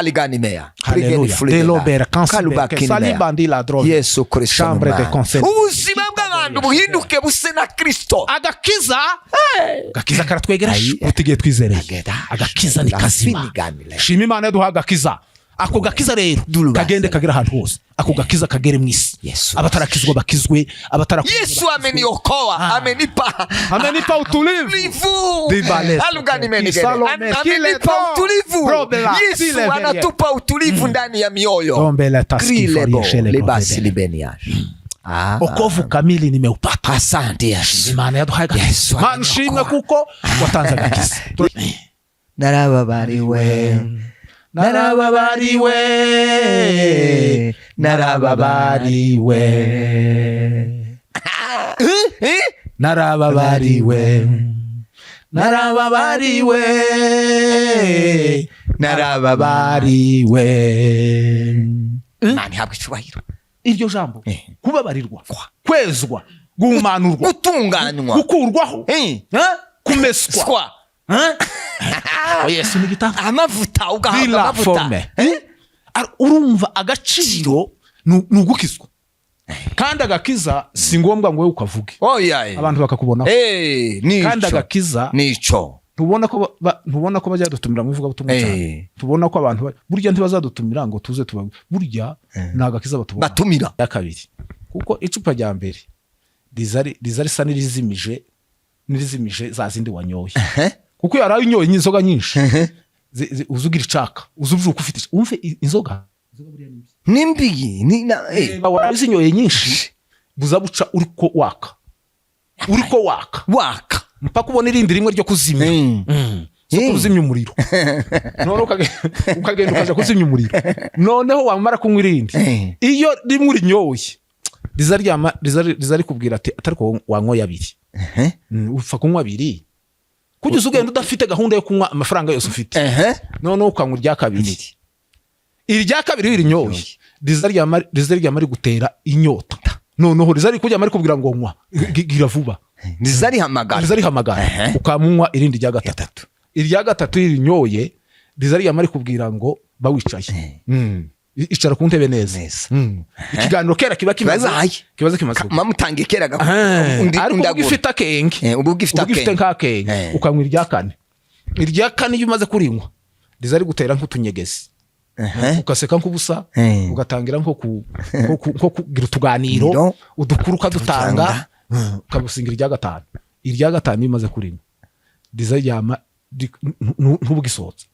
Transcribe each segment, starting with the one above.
Aliganimea. Haleluya. De l'obera cancer que salibandi la drogue. Yesu Kristo. Chambre de conseil. Ubuzima bw'abantu buhinduke buse na Kristo. Agakiza. Agakiza karatwegera utigiye twizereye. Agakiza ni kazima. Shima Imana yaduha agakiza. Ako gakiza rero kagende kagera ahantu hose. Ako gakiza kagere mwisi. Abatarakizwa bakizwe, abatarakizwa. Yesu ameniokoa, amenipa utulivu. Amenipa utulivu. Yesu anatupa utulivu ndani ya mioyo. Lebasi libeniaje. Okovu kamili nimeupata. Asante Yesu. Imana yaduhaye agakiza. Manshimwe kuko watanze agakiza. Narababariwe. Narababariwe, narababariwe, narababariwe, narababariwe, narababariwe. Nani habwe cyubahiro. Iryo jambo kubabarirwa, kwezwa, guhumanurwa, gutunganywa, gukurwaho, kumeswa. Yesu nigita amavuta ugahabwa amavuta. Urumva agaciro nugukizwa. Kandi agakiza si ngombwa ngo we ukavuge. Abantu bakakubona. Kandi agakiza nico. Tubona ko bazadutumira mu ivuga butumwa cyane. Tubona ko abantu burya ntibazadutumira ngo tuze tubabe. Burya nagakiza batumira. Ya kabiri. Kuko icupa rya mbere rizari sanirizimishe za zindi wanyoye. Kuko yaraye inyoye inzoga nyinshi. Uzugira icaka, uzuvuka ufite. Umve inzoga nimbi waraye inyoye nyinshi. Buzabuca uriko waka. Mpaka ubona irindi rimwe ryo kuzimya. So kuzimya umuriro. None ukagenda ukaja kuzimya umuriro. Noneho wamara kunywa irindi. Iyo rimwe urinyoye rizari kubwira ati atariko wanyoye abiri. Upfa kunywa abiri. Kugeza ugenda udafite gahunda yo kunywa amafaranga yose ufite. None ukanywa irya kabiri. Irya kabiri wirinyoye. Rizari mari gutera inyota. Noneho rizari kujya mari kubwira ngo nywa. Gira vuba. Rizari hamagara. Ukamunywa irindi rya gatatu. Irya gatatu wirinyoye rizari mari kubwira ngo bawicaye. Icara ku ntebe neza. Ikiganiro kera kiba kimaze mamutangiye kera undi ufite akenge. Ugifite nk'akenge ukanywa irya kane. Irya kane iyo umaze kurinywa rizari gutera nk'utunyegezi. Ukaseka nk'ubusa ugatangira nko kugira utuganiro udukuru kadutanga ukabusingira irya gatanu. Irya gatanu iyo umaze kurinywa rizari ntubugisohotse.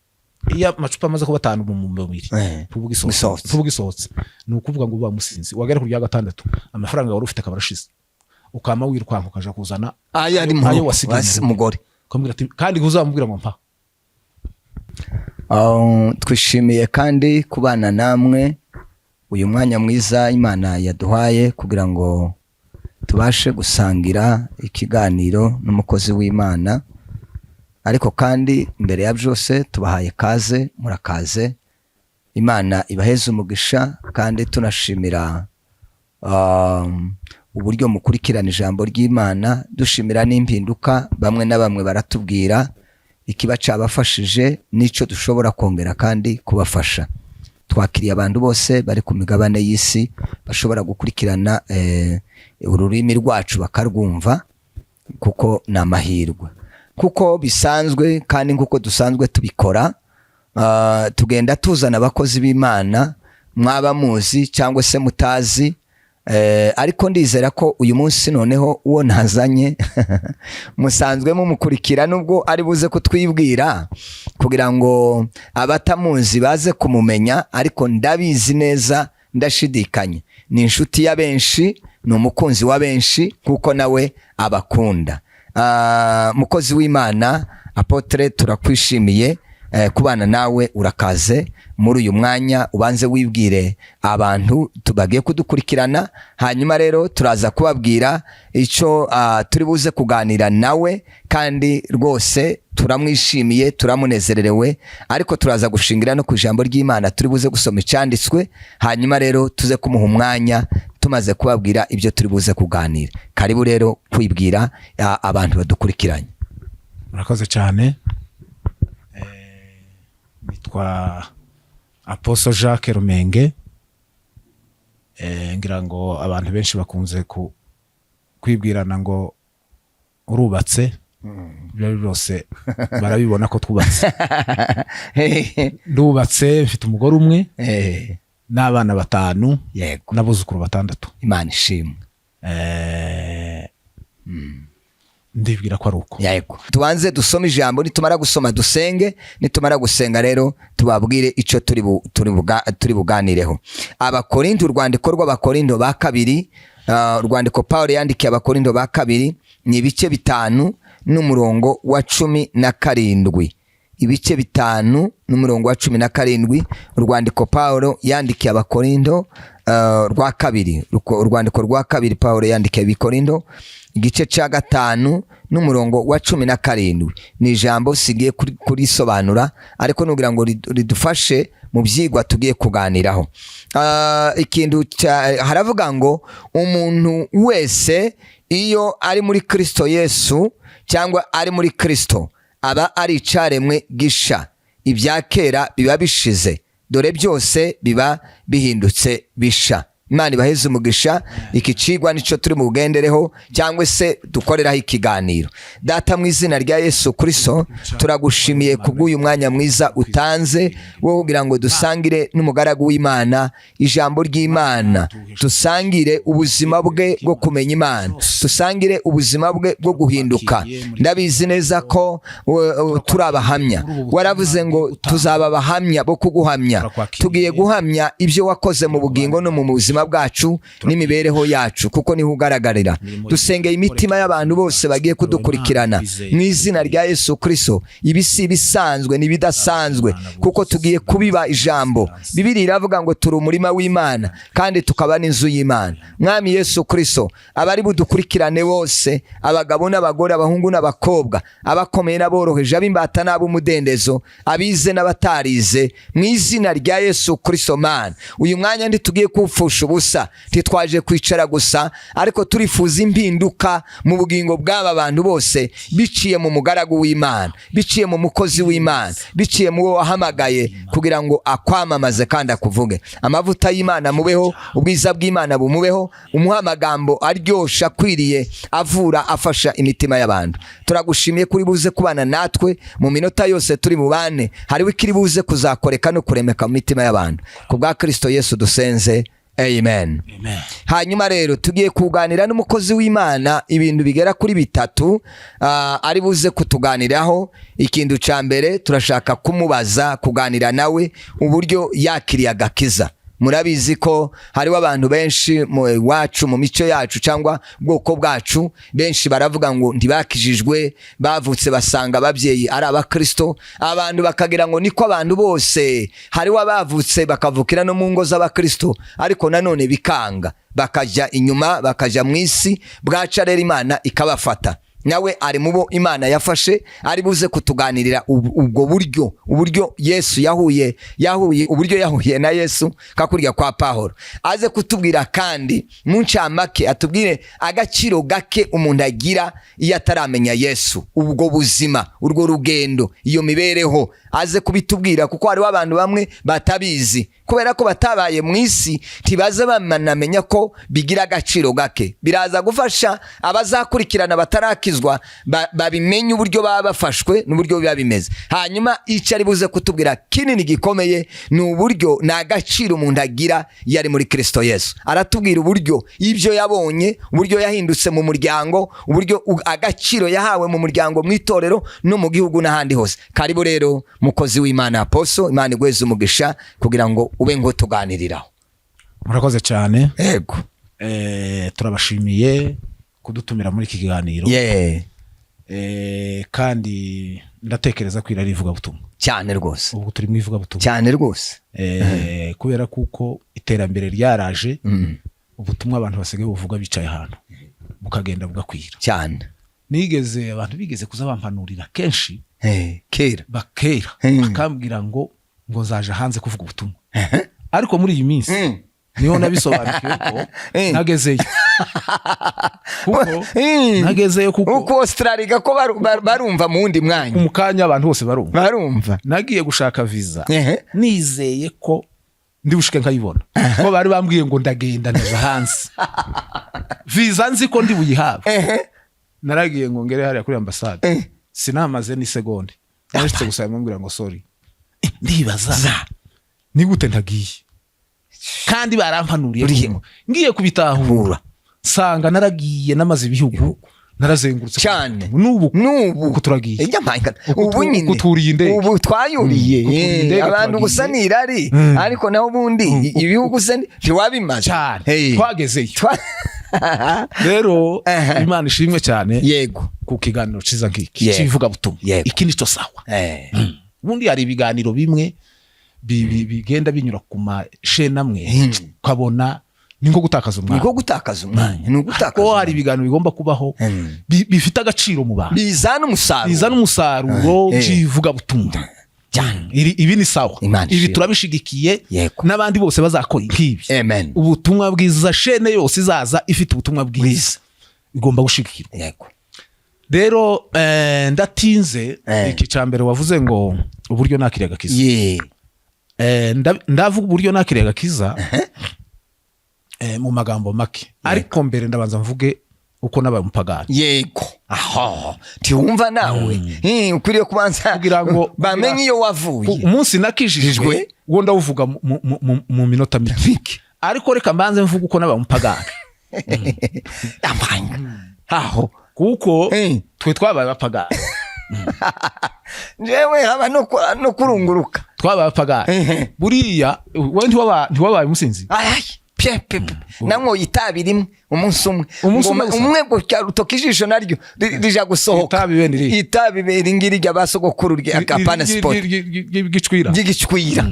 Iya macupa amaze kuba 5 mu mubiri. Tubugisohotse. Nukuvuga ngo bamusinzi. Wagera ku rya gatandatu amafaranga wari ufite kabarashize. Ukama wirukwanka ukaja kuzana ayo wasigaye mugore. Kambwira ati kandi uzamubwira ngo mpa. Twishimiye kandi kubana namwe uyu mwanya mwiza Imana yaduhaye kugira ngo tubashe gusangira ikiganiro n'umukozi w'Imana. Ariko kandi mbere ya byose tubahaye kaze, murakaze. Imana ibaheze umugisha kandi tunashimira uburyo mukurikirana ijambo ry'Imana. Dushimira n'impinduka bamwe na bamwe baratubwira ikiba cyabafashije nico dushobora kongera kandi kubafasha. Twakiriye abantu bose bari ku migabane y'isi bashobora gukurikirana ururimi rwacu bakarwumva kuko na amahirwe. Kuko bisanzwe kandi nkuko dusanzwe tubikora, tugenda tuzana abakozi b'Imana mwaba muzi cyangwa se mutazi. Ariko ndizera ko uyu munsi noneho uwo nazanye musanzwe mumukurikira nubwo ari buze kutwibwira kugira ngo abatamuzi baze kumumenya. Ariko ndabizi neza, ndashidikanye ni inshuti ya benshi, ni umukunzi wa benshi kuko nawe abakunda. Mukozi w'Imana Apotre, turakwishimiye kubana nawe. Urakaze muri uyu mwanya, ubanze wibwire abantu tubagiye kudukurikirana, hanyuma rero turaza kubabwira icyo turi buze kuganira nawe. Kandi rwose turamwishimiye, turamunezererewe. Ariko turaza gushingira no ku ijambo ry'Imana turi buze gusoma icyanditswe, hanyuma rero tuze kumuha umwanya tumaze kubabwira ibyo turi buze kuganira. Karibu rero kwibwira abantu badukurikiranye. Murakoze cyane. Nitwa Apostle Jaques Rumenge. Ngira ngo abantu benshi bakunze kwibwirana ngo urubatse, ibyo byose barabibona ko twubatse. Ndubatse, mfite umugore umwe n'abana 5 n'abuzukuru 6. Imana ishimwe. Ndibwira ko ari uko. Yego. Tubanze dusome ijambo, nitumara gusoma dusenge, nitumara gusenga rero tubabwire ico turi buganireho. Abakorinto, urwandiko rw'Abakorinto ba kabiri, urwandiko Paulo yandikiye Abakorinto ba kabiri, ni ibice 5 n'umurongo wa 17. Ibice 5 n'umurongo wa 17, urwandiko Paulo yandikiye Abakorinto rwa kabiri, urwandiko rwa kabiri Paulo yandikiye Abakorinto, igice cya 5 n'umurongo wa 17. Ni ijambo sigiye kurisobanura, ariko nugira ngo ridufashe mu byigwa tugiye kuganiraho. Ikintu haravuga ngo umuntu wese iyo ari muri Kristo Yesu cyangwa ari muri Kristo aba ari icaremwe gisha, ibya kera biba bishize, dore byose biba bihindutse bisha. Imana ibaheze umugisha. Iki cigwa nico turi mu bugendereho cyangwa se dukoreraho ikiganiro. Data, mu izina rya Yesu Kristo turagushimiye kubw'uyu mwanya mwiza utanze wo kugira ngo dusangire n'umugaragu w'Imana ijambo ry'Imana, dusangire ubuzima bwe bwo kumenya Imana, dusangire ubuzima bwe bwo guhinduka. Ndabizi neza ko turabahamya, waravuze ngo tuzaba abahamya bo kuguhamya. Tugiye guhamya ibyo wakoze mu bugingo no mu buzima bwacu n'imibereho yacu, kuko niho ugaragarira. Dusengeye imitima y'abantu bose bagiye kudukurikirana mu izina rya Yesu Kristo. Ibisi bisanzwe nibidasanzwe, kuko tugiye kubiba ijambo. Bibiliya iravuga ngo turi umurima w'Imana kandi tukaba n'inzu y'Imana. Mwami Yesu Kristo, abari budukurikirane bose, abagabo n'abagore, abahungu n'abakobwa, abakomeye n'aboroheje, abimbata n'abumudendezo, abize n'abatarize, mu izina rya Yesu Kristo Mana, uyu mwanya ndi tugiye kufusha ubusa, titwaje kwicara gusa, ariko turifuza impinduka mu bugingo bw'aba bantu bose, biciye mu mugaragu w'Imana, biciye mu mukozi w'Imana, biciye mu wo wahamagaye kugira ngo akwamamaze kandi akuvuge. Amavuta y'Imana mubeho, ubwiza bw'Imana bumubeho, umuha amagambo aryosha akwiriye, avura, afasha imitima y'abantu. Turagushimiye kuri buze kubana natwe mu minota yose turi mubane, hariho ikiri buze kuzakoreka no kuremeka mu mitima y'abantu. Kubwa Kristo Yesu dusenze, amen. Hanyuma rero tugiye kuganira n'umukozi w'Imana ibintu bigera kuri 3 ari buze kutuganiraho. Ikintu ca mbere turashaka kumubaza, kuganira nawe uburyo yakiriye agakiza. Murabizi ko hariho abantu benshi mu wacu, mu mico yacu cyangwa bwoko bwacu, benshi baravuga ngo ntibakijijwe, bavutse basanga ababyeyi ari abakristo. Abantu bakagira ngo niko abantu bose, hariho abavutse bakavukira no mu ngo z'abakristo, ariko nanone bikanga, bakajya inyuma, bakajya mu isi, bwaca rero Imana ikabafata. Nawe ari mubo Imana yafashe, ari buze kutuganirira ubwo uburyo Yesu yahuye uburyo yahuye na Yesu kakurya kwa Pawulo. Aze kutubwira kandi mu ncamake, atubwire agaciro gake umuntu agira iyo ataramenya Yesu, ubwo buzima, urwo rugendo, iyo mibereho. Aze kubitubwira kuko hariho abantu bamwe batabizi, kubera ko batabaye mu isi, tibaze bamenamenya ko bigira agaciro gake. Biraza gufasha abazakurikirana batarakizwa babimenye uburyo baba bafashwe n'uburyo biba bimeze. Hanyuma icyo ari buze kutubwira kinini gikomeye ni uburyo n'agaciro umuntu agira yari muri Kristo Yesu. Aratubwira uburyo ibyo yabonye, uburyo yahindutse mu muryango, uburyo agaciro yahawe mu muryango, mu itorero no mu gihugu n'ahandi hose. Karibu rero mukozi w'Imana Apostle, Imana igweze umugisha kugira ngo ube ngo tuganiriraho. Murakoze cyane. Yego. Turabashimiye kudutumira muri iki kiganiro. Kandi ndatekereza ko irari ivuga butumwa cyane rwose. Ubu turi mu ivuga butumwa cyane rwose. Kubera kuko iterambere ryaraje, ubutumwa abantu basigaye buvuga bicaye ahantu, bukagenda bugakwira cyane. Nigeze abantu bigeze kuza bampanurira kenshi, kera bakambwira ngo zaje hanze kuvuga ubutumwa. Ariko muri iyi minsi niho nabisobanukiwe ko nagezeyo kuko nagezeyo kuko Australia ko barumva mu wundi mwanya umukanya abantu bose barumva nagiye gushaka visa nizeye ko ndi bushike nkayibona ko bari bambwiye ngo ndagenda ndaza hanze visa nzi ko ndi buyihabe naragiye ngo ngere hariya kuri ambassade sinamaze ni segonde yarashitse gusaba mbwira ngo sorry ndibaza ni gute ntagiye kandi barampanuriye ngiye kubitahura sanga naragiye namaze ibihugu narazengurutse cyane nubu turagiye ubu nyine kuturiye indege ubu twayuriye abantu gusa nirari ariko naho bundi ibihugu se ntiwabimaze twagezeyo rero Imana ishimwe cyane yego ku kiganiro ciza nkiki kivuga butumwa iki nico sawa bundi hari ibiganiro bimwe bigenda binyura ku mashene amwe ukabona ni nko gutakaza umwanya ko hari ibiganiro bigomba kubaho bifite agaciro mu bantu bizana umusaruro kivuga butumwa ibi ni sawa ibi turabishigikiye n'abandi bose bazakora ikibi ubutumwa bwiza shene yose izaza ifite ubutumwa bwiza igomba gushigikirwa rero ndatinze iki cambere wavuze ngo uburyo nakiriye agakiza ndavuga uburyo nakiriye agakiza mu magambo make ariko mbere ndabanza mvuge uko nabaye umupagani yego tiwumva nawe ukwiriye kubanza kugira ngo bamenye iyo wavuye umunsi nakijijwe wo ndawuvuga mu minota mike ariko reka mbanze mvuga uko nabaye umupagani kuko twe twabaye abapagani jewe haba no kurunguruka twabaye abapagani buriya we ntiwabaye umusinzi namwo itabi rimwe umunsi umwe gutya rutoka ijisho naryo rija gusohoka itabi ringiri rya basogokuru rya Kapana Sport gicwira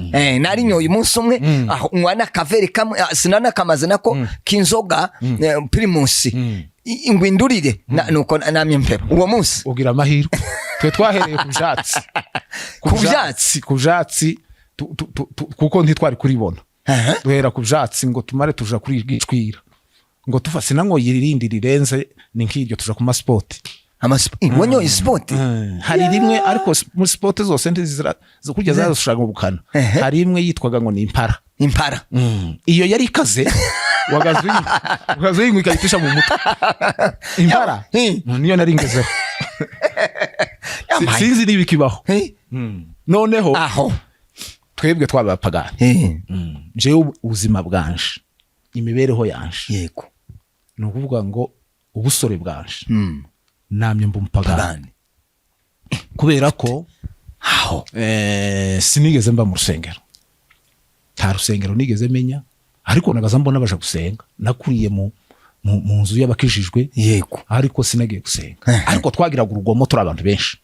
nari nyoye umunsi umwe aho umwana kaveri kamwe sinana kamaze nako kinzoga primus ingwindurire nuko namye mpera uwo munsi ugira amahirwe twe twahereye ku byatsi kuko ntitwari kuribona duhera ku byatsi ngo tumare tuja kuri gicwira ngo tufase nango yirindi rirenze ni nk'iryo tuja ku masport wanyoye sport hari rimwe ariko mu sport zose ntizira zo kujya zashaka ubukana hari imwe yitwaga ngo ni impara iyo yari ikaze wagazuye ngikayitisha mu mutwe impara niyo nari ngezeho sinzi niba ikibaho noneho aho twebwe twabapagani jewe ubuzima bwanje imibereho yanje yego no kuvuga ngo ubusore bwanje namye mbumupagani kubera ko sinigeze mba mu rusengero nta rusengero nigeze menya ariko nagaza mbona baje gusenga nakuriye mu nzu y'abakijijwe yego ariko sinagiye gusenga ariko twagiraga urugomo turi abantu benshi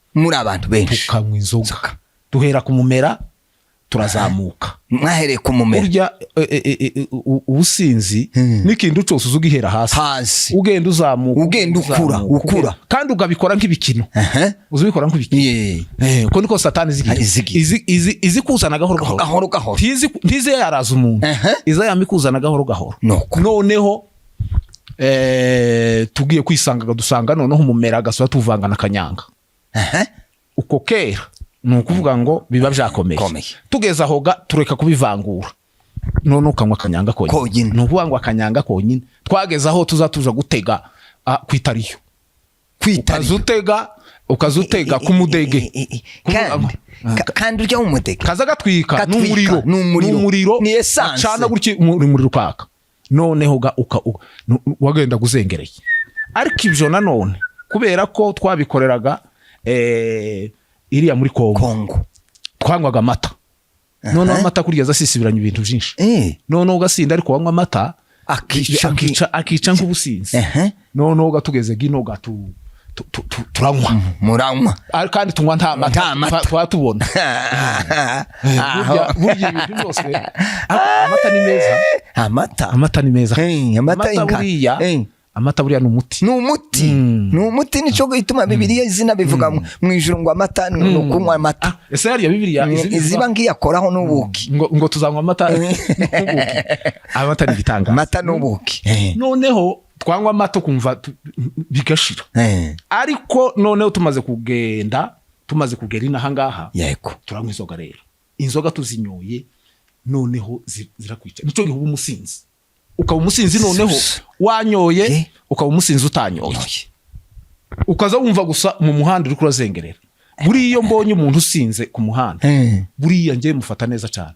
tukanywa inzoga duhera ku mumera turazamuka mwahereye ku mumera burya ubusinzi n'ikintu cyose uzugihera hasi ugenda uzamuka ugenda ukura kandi ugabikora nk'ibikino uzubikora nk'ibikino ko niko satani izi kuzana gahoro ntize yaraza umuntu iza yamikuzana gahoro noneho tugiye kwisangaga dusanga noneho umumera gasaba tuvanga na kanyanga uko kera nukuvuga ngo biba byakomeye tugeza aho tureka kubivangura none ukanywa akanyanga konyine nukuvuga ngo akanyanga konyine twageza aho tuzatuja gutega kwitariyo ukazutega ku mudege kandi urya umudege kaza gatwika n'umuriro ni essence acana gutya umuriro ukaka noneho wagenda guzengereye ariko ibyo nanone kubera ko twabikoreraga iriya muri Kongo twanywaga amata none amata kurya zasisibiranye ibintu byinshi none ugasinda ariko wanywa amata akica nk'ubusinzi none ugatugeze gino turanywa muranywa kandi tunywa nta mata twatubona burya ibintu byose amata ni meza amata amata buriya amata buriya n'umuti n'umuti nico gituma Bibiliya izina bivuga mu ijuru ngo amata no kunywa amata ese hariya Bibiliya iziba ngiyakoraho n'ubuki ngo tuzanywa amata n'ubuki amata ni gitanga amata n'ubuki noneho twanywa amata kumva bigashira ariko noneho tumaze kugera inaha ngaha yego turanywa inzoga rero inzoga tuzinyoye noneho zirakwica nico gihugu umusinzi ukaba umusinzi noneho wanyoye ukaba umusinzi utanyoye ukaza wumva gusa mu muhanda uri kurazengerera buriya mbonye umuntu usinze ku muhanda buriya ngiye mufata neza cyane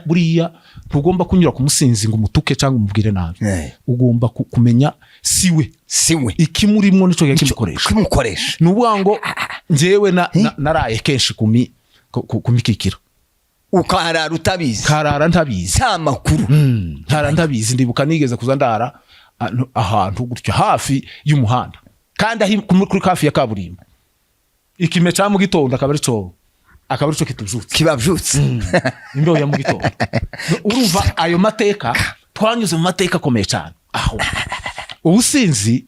buriya ntugomba kunyura ku musinzi ngo umutuke cyangwa umubwire nabi ugomba kumenya siwe ikimurimo nico kimukoresha nubuga ngo njewe naraye kenshi kumikikira ukarara utabizi karara ntabizi ta makuru ntabizi ndibuka nigeze kuza ndara ahantu gutyo hafi y'umuhanda kandi kuri kafi ya kaburimbo ikime cya mu gitondo akaba arico kitujutse kibavyutse imbeho ya mu gitondo urumva ayo mateka twanyuze mu mateka akomeye cyane aho ubusinzi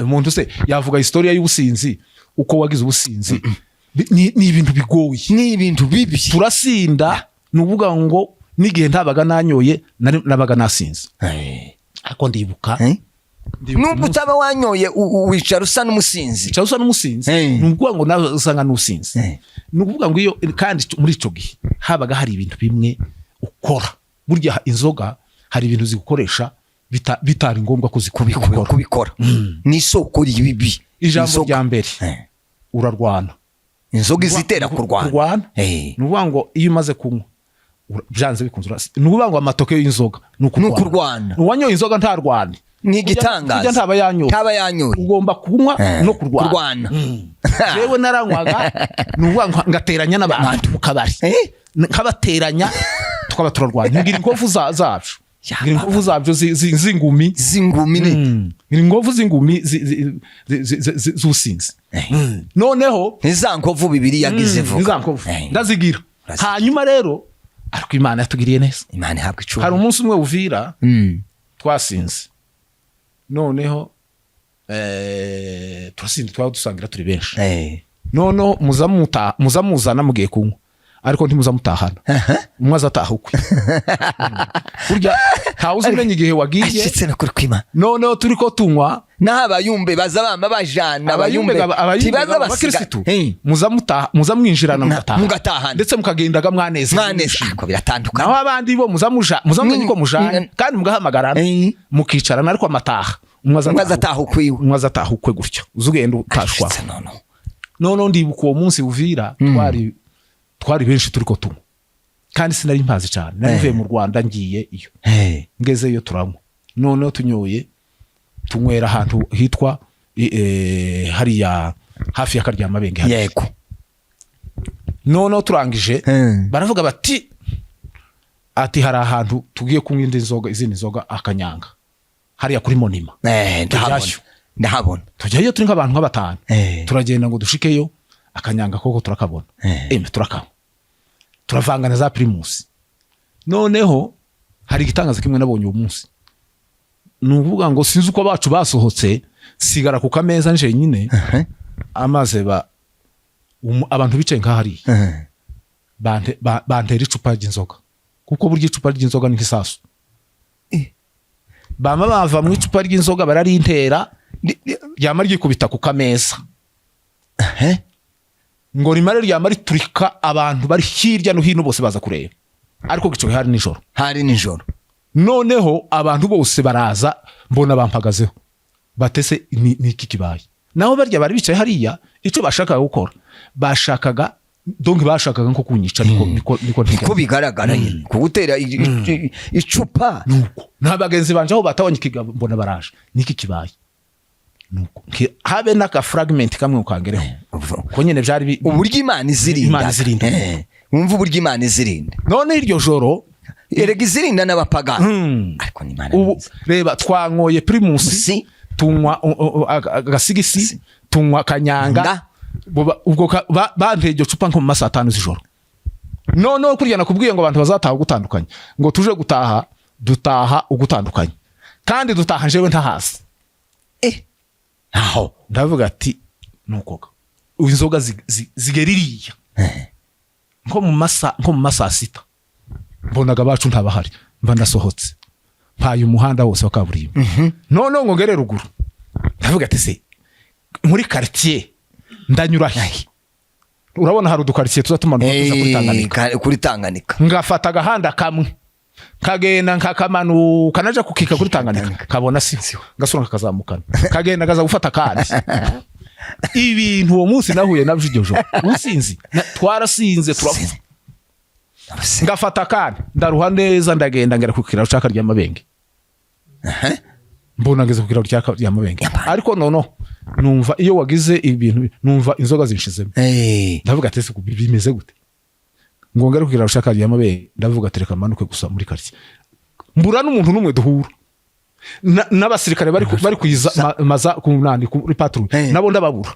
umuntu se yavuga historia y'ubusinzi uko wagize ubusinzi ni ibintu bigoye ni ibintu bibi turasinda nuvuga ngo nigihe ntabaga nanyoye nabaga nasinze ariko ndibuka nubwo utaba wanyoye wicara usa n'umusinzi nuvuga ngo nawe usanga n'usinzi nuvuga ngo iyo kandi muri ico gihe habaga hari ibintu bimwe ukora burya inzoga hari ibintu zigukoresha bitari ngombwa kubikora ni isoko ribibi ijambo rya mbere urarwana inzoga izitera kurwana nuvuga ngo iyo umaze kunywa byanze bikunze nuvuga ngo amatoke y'inzoga nukurwana uwanyoye inzoga ntarwane ni igitangaza ntaba yanyoye ugomba kunywa no kurwana jewe naranywaga nuvuga ngo ngateranya n'abantu mu kabari nkabateranya tukaba turarwanya ngira inkovu zacu ngira inkovu zabyo z'ingumi ngira inkovu z'ingumi z'ubusinzi noneho za nkovu Bibiliya yagize vuga ndazigira hanyuma rero ariko Imana yatugiriye neza Imana ihabwa icumi hari umunsi umwe Uvira twasinze noneho turasinze dusangira turi benshi noneho muzamuzana mugiye kunywa ariko ntimuzamutahana umwe azataha ukwe burya ntawuzi umenya igihe wagiye noneho turi ko tunywa n'abayumbe baza bama bajana abayumbe tibaza abakirisitu muzamwinjirana mugataha ndetse mukagendaga mwaneze ko biratandukana naho abandi bo muzamenye ko mujana kandi mugahamagarana mukicarana ariko amataha umwe azataha ukwe gutyo uzugenda utashwa noneho ndibuka uwo munsi Uvira twari benshi turi ko tunywa kandi sinari mpazi cyane narivuye mu Rwanda ngiye iyo ngezeyo turanywa noneho tunywera ahantu hitwa hariya hafi ya Karyamabenge yego noneho turangije baravuga bati hari ahantu tugiye kunywa izindi nzoga akanyanga hariya kuri Monima ndahabona tujyayo turi nk'abantu nk'abatanu turagenda ngo dushikeyo akanyanga koko turakabona turakanywa turavangana za Primus noneho hari igitangaza kimwe nabonye uwo munsi nuvuga ngo sinzi uko bacu basohotse sigara ku kameza nje nyine amaze abantu bicaye nk'ahari bantera icupa ry'inzoga kuko burya icupa ry'inzoga ni nk'isasu bava mu icupa ry'inzoga bararintera ryama ryikubita ku kameza ngo rimare ryama riturika abantu bari hirya no hino bose baza kureba ariko gico hari nijoro noneho abantu bose baraza mbona bampagazeho batese niki kibaye naho barya bari bicaye hariya ico bashakaga gukora bashakaga nko kunyica niko bigaragara kugutera icupa nuko nabagenzi banje aho batabonye ikigabo mbona baraje niki kibaye nuko habe naka fragment kamwe ukangereho ko nyene byari uburyo Imana izirinda wumva uburyo Imana izirinda none iryo joro erega izirinda n'abapagani ariko ni Imana ubu reba twankoye Primus tunywa agasigisi tunywa kanyanga ubwo banteje cupa nko mu masaha 5 z'ijoro noneho kurya nakubwiye ngo abantu bazataha gutandukanye ngo tuje dutaha ugutandukanye kandi dutaha jewe ntahazi aho ndavuga ati nukoga inzoga zigeririya nko mu masa sita mbonaga bacu ntabahari mba ndasohotse mpaye umuhanda wose wa kaburimbo none ngo ngere ruguru ndavuga ati se muri quartier ndanyura he urabona hari udukaritiye tuzatumanuka tuza kuri Tanganyika ngafata agahanda kamwe kagenda nkakamanuka naje kukika kuri Tanganyika kabona si ngasura kakazamukana kagenda gaza gufata kandi ibintu uwo munsi nahuye nabyo iryo joro usinzi twarasinze turavuga ngafata kandi ndaruha neza ndagenda ngera kukira ucaka rya mabenge mbona ngeze kukira ucaka rya mabenge ariko nono numva iyo wagize ibintu numva inzoga zinshizemo ndavuga ati bimeze gute ngo ngere kukira ucaka rya mabenge ndavuga ati reka manuke gusa muri quartier mbura n'umuntu numwe duhura n'abasirikare bari kuyiza maza ku nandi kuri patrouille nabo ndababura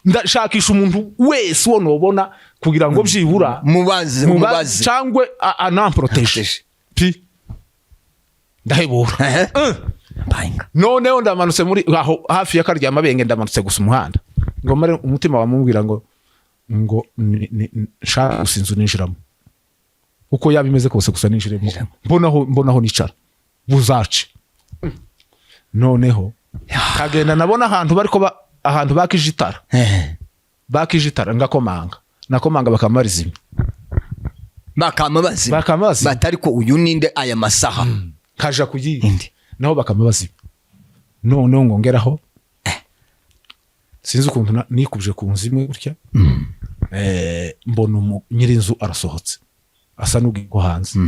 ndashakisha umuntu wese wo nobona kugira ngo byibura mubaze cyangwe anamprotege pi ndahebura none ndamanutse muri aho hafi ya karya mabenge ndamanutse gusa umuhanda ngo mare umutima wamubwira ngo shaka usinzu ninjiramo uko yabimeze kose gusa ninjiremo mbonaho nicara buzace noneho kagenda nabona ahantu bariko ahantu bakijitara ngakomanga nakomanga bakamarizima bakamabazi batari ko uyu ninde aya masaha kaja kuyindi naho bakamabazi none ngongeraho sinzi ukuntu nikubje ku nzimwe gutya mbona nyirinzu arasohotse asa n'ugiye hanze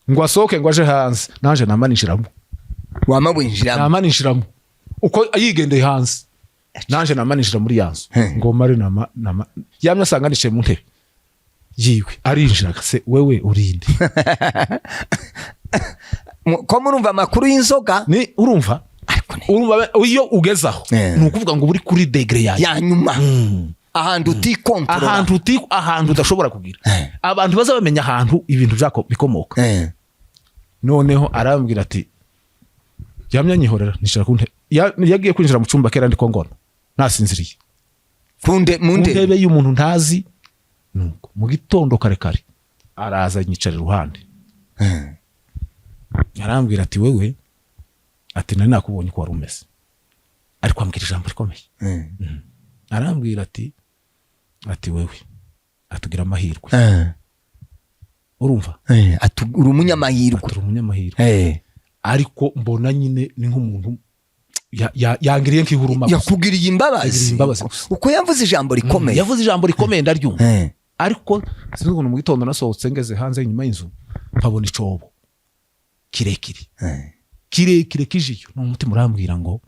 ngo asohoke ngo aje hanze nanje namanishiramo namanishiramo uko yigendeye hanze nanje namanishira muri yanzu ngo mare yamye asanganishe mu ntebe yiwe arinjira se wewe urinde ko murumva amakuru y'inzoga ni urumva iyo ugezaho ni ukuvuga ngo uri kuri degree ya nyuma ahantu utikontrola ahantu udashobora kugira abantu baza bamenya ahantu ibintu byako bikomoka noneho arambwira ati yamya nyihorera nishira ku ntebe yagiye kwinjira mu cyumba kera ndiko ngona nasinziriye mu ntebe y'umuntu ntazi nuko mu gitondo kare araza nyicara iruhande arambwira ati wewe ati nari nakubonye ko wari umeze ariko ambwira ijambo rikomeye arambwira ati wewe atugira amahirwe urumva uri umunyamahirwe ariko mbona nyine ni nk'umuntu yangiriye nk'ihuruma yakugiriye imbabazi uko yavuze ijambo rikomeye ndaryumva ariko sinzi ukuntu mu gitondo nasohotse ngeze hanze inyuma y'inzu mpabona icobo kirekire kijiyo n'umutima urambwira ngo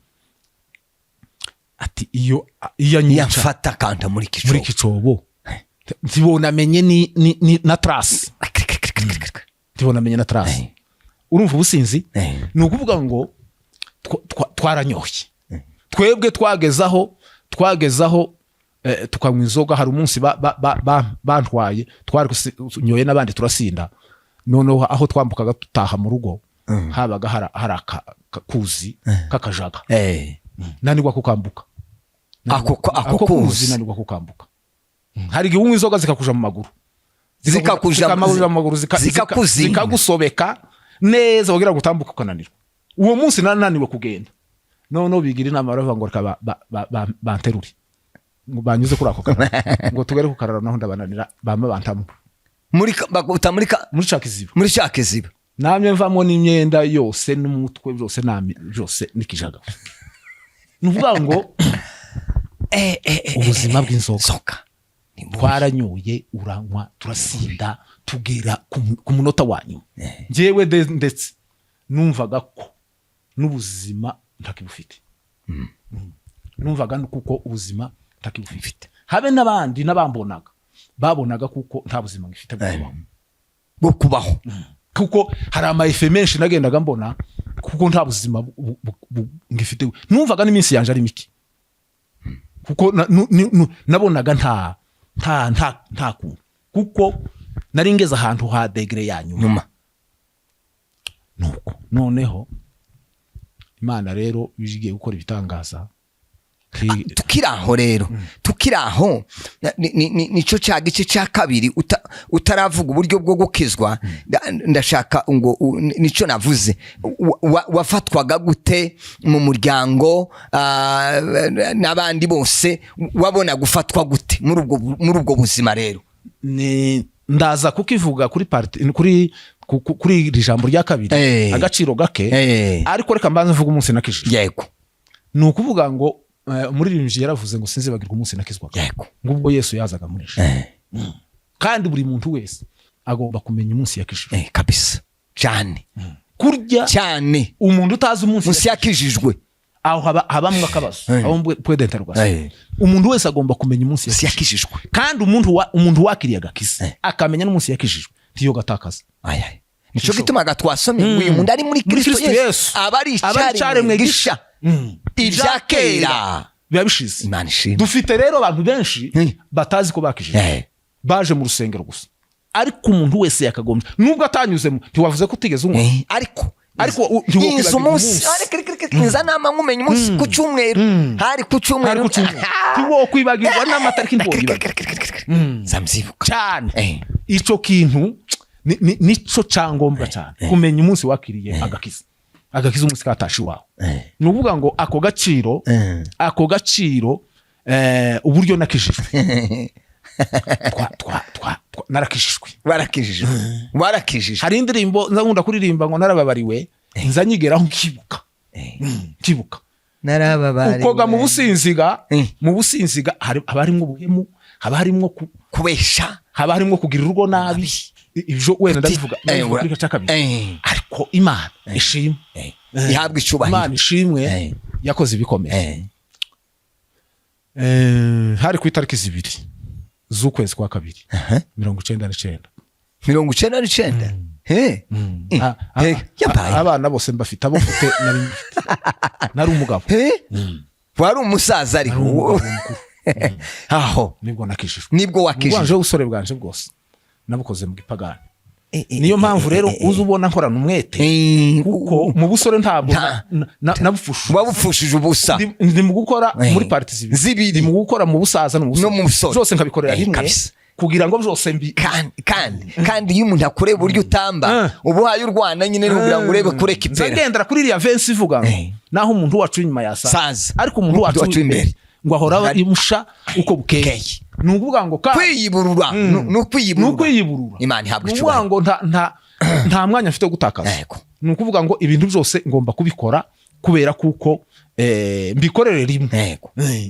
ati iyo yafata kanta muri kicobo ntibona menye ni na trace urumva ubusinzi ni ukuvuga ngo twaranyoye twebwe twagezaho tukanywa inzoga hari umunsi bantwaye twaranyoye n'abandi turasinda noneho aho twambukaga tutaha mu rugo habaga hari akakuzi kakajaga nanirwa kukambuka ako kuzi nanirwa kukambuka hari igihe unywa inzoga zikakuja mu maguru zikagusobeka neza wagira gutambuka ukananirwa uwo munsi nananiwe kugenda noneho bigira inama baravuga ngo reka banterure ngo banyuze kuri ako kantu ngo tugere ku kararo naho ndabananira bama bantamu muri Jaques namye mvamo n'imyenda yose n'umutwe byose nikijaga nuvuga ngo ubuzima bw'inzoga twaranyuye uranywa turasinda tugera ku munota wanyu njyewe ndetse numvaga ko n'ubuzima ntakibufite numvaga kuko ubuzima ntakibufite habe n'abandi babonaga kuko nta buzima ngifite bwo kubaho kuko hari amaefe menshi nagendaga mbona kuko nta buzima ngifite numvaga n'iminsi yanje ari miki kuko nabonaga nta kuntu kuko nari ngeze ahantu ha degree ya nyuma nuko noneho Imana rero bigiye gukora ibitangaza. Tukiraho rero tukiraho nico cya gice cya kabiri utaravuga uburyo bwo gukizwa. Ndashaka ngo nico navuze, wafatwaga gute mu muryango n'abandi bose, wabona gufatwa gute muri ubwo buzima? Rero ndaza kukivuga kuri iri jambo rya kabiri, agaciro gake, ariko reka mbanze mvuga umunsi nakijije. Yego, ni ukuvuga ngo umuririmbyi yaravuze ngo sinzibagirwa umunsi nakizwaga, ngubwo Yesu yazaga muri ejo. Kandi buri muntu wese agomba kumenya umunsi yakijijwe. Kabisa cyane, kurya cyane. Umuntu utazi umunsi yakijijwe aho habamwe akabazo, aho pwedenta rwose. Umuntu wese agomba kumenya umunsi yakijijwe, kandi umuntu wakiriye agakisa akamenya n'umunsi yakijijwe ntiyo gatakaza. Nico gituma gatwasomye uyu muntu ari muri Kristo Yesu abari icyaremwe gisha, ibya kera biba bishize. Imana ishimwe. Dufite rero abantu benshi batazi ko bakijije, baje mu rusengero gusa, ariko umuntu wese yakagombye, nubwo atanyuzemo, ntiwavuze ko utigeze unywa, ariko inzu umunsi nza nama nkumenya umunsi ku cyumweru, hari ku cyumweru tiwo kwibagirwa n'amatariki ntibibagirwa zamzibuka cyane. Ico kintu nico cyangombwa cyane, kumenya umunsi wakiriye agakiza umunsi katashi wawe. Ni ukuvuga ngo ako gaciro uburyo nakijijwe, narakijijwe. Warakijijwe. Hari indirimbo nkunda kuririmba ngo narababariwe, nza nyigeraho nkibuka narababariwe. Ukoga mu businziga haba harimo ubuhemu, haba harimo kubesha, haba harimo kugira urugo nabi. Ibyo wenda ndabivuga kuri gaca kabiri, ariko Imana ishimwe, ihabwa icyubahiro. Imana ishimwe yakoze ibikomeye. Hari ku itariki 2 z'ukwezi kwa kabiri 1999. 1999. Abana bose mbafite, abo mfite nari umugabo. Wari umusaza ariko aho nibwo nakishijwe, nibwo wakishijwe. Ubwanje ubusore bwanje bwose nabukoze mu gipagani. Niyo mpamvu rero uzi ubona nkorana umwete, kuko mu busore ntabwo wabufushije ubusa. Ndi mu gukora muri parti zibiri, mu gukora mu busaza no mu busore, byose nkabikorera rimwe kugira ngo byose kandi iyo umuntu akore buryo utamba ubuhaye urwana nyine kugira ngo urebe kureka ipera. Zagendera kuri iriya vensi ivuga naho umuntu wacu inyuma yasaza, ariko umuntu wacu imbere ngo ahora imusha uko bukeye. Ni ukuvuga ngo kwiyiburura, n'ukwiyiburura. Imana ihabwa icyubahiro. Ngo nta mwanya mfite gutakaza. Ni ukuvuga ngo ibintu byose ngomba kubikora kubera kuko mbikorere rimwe.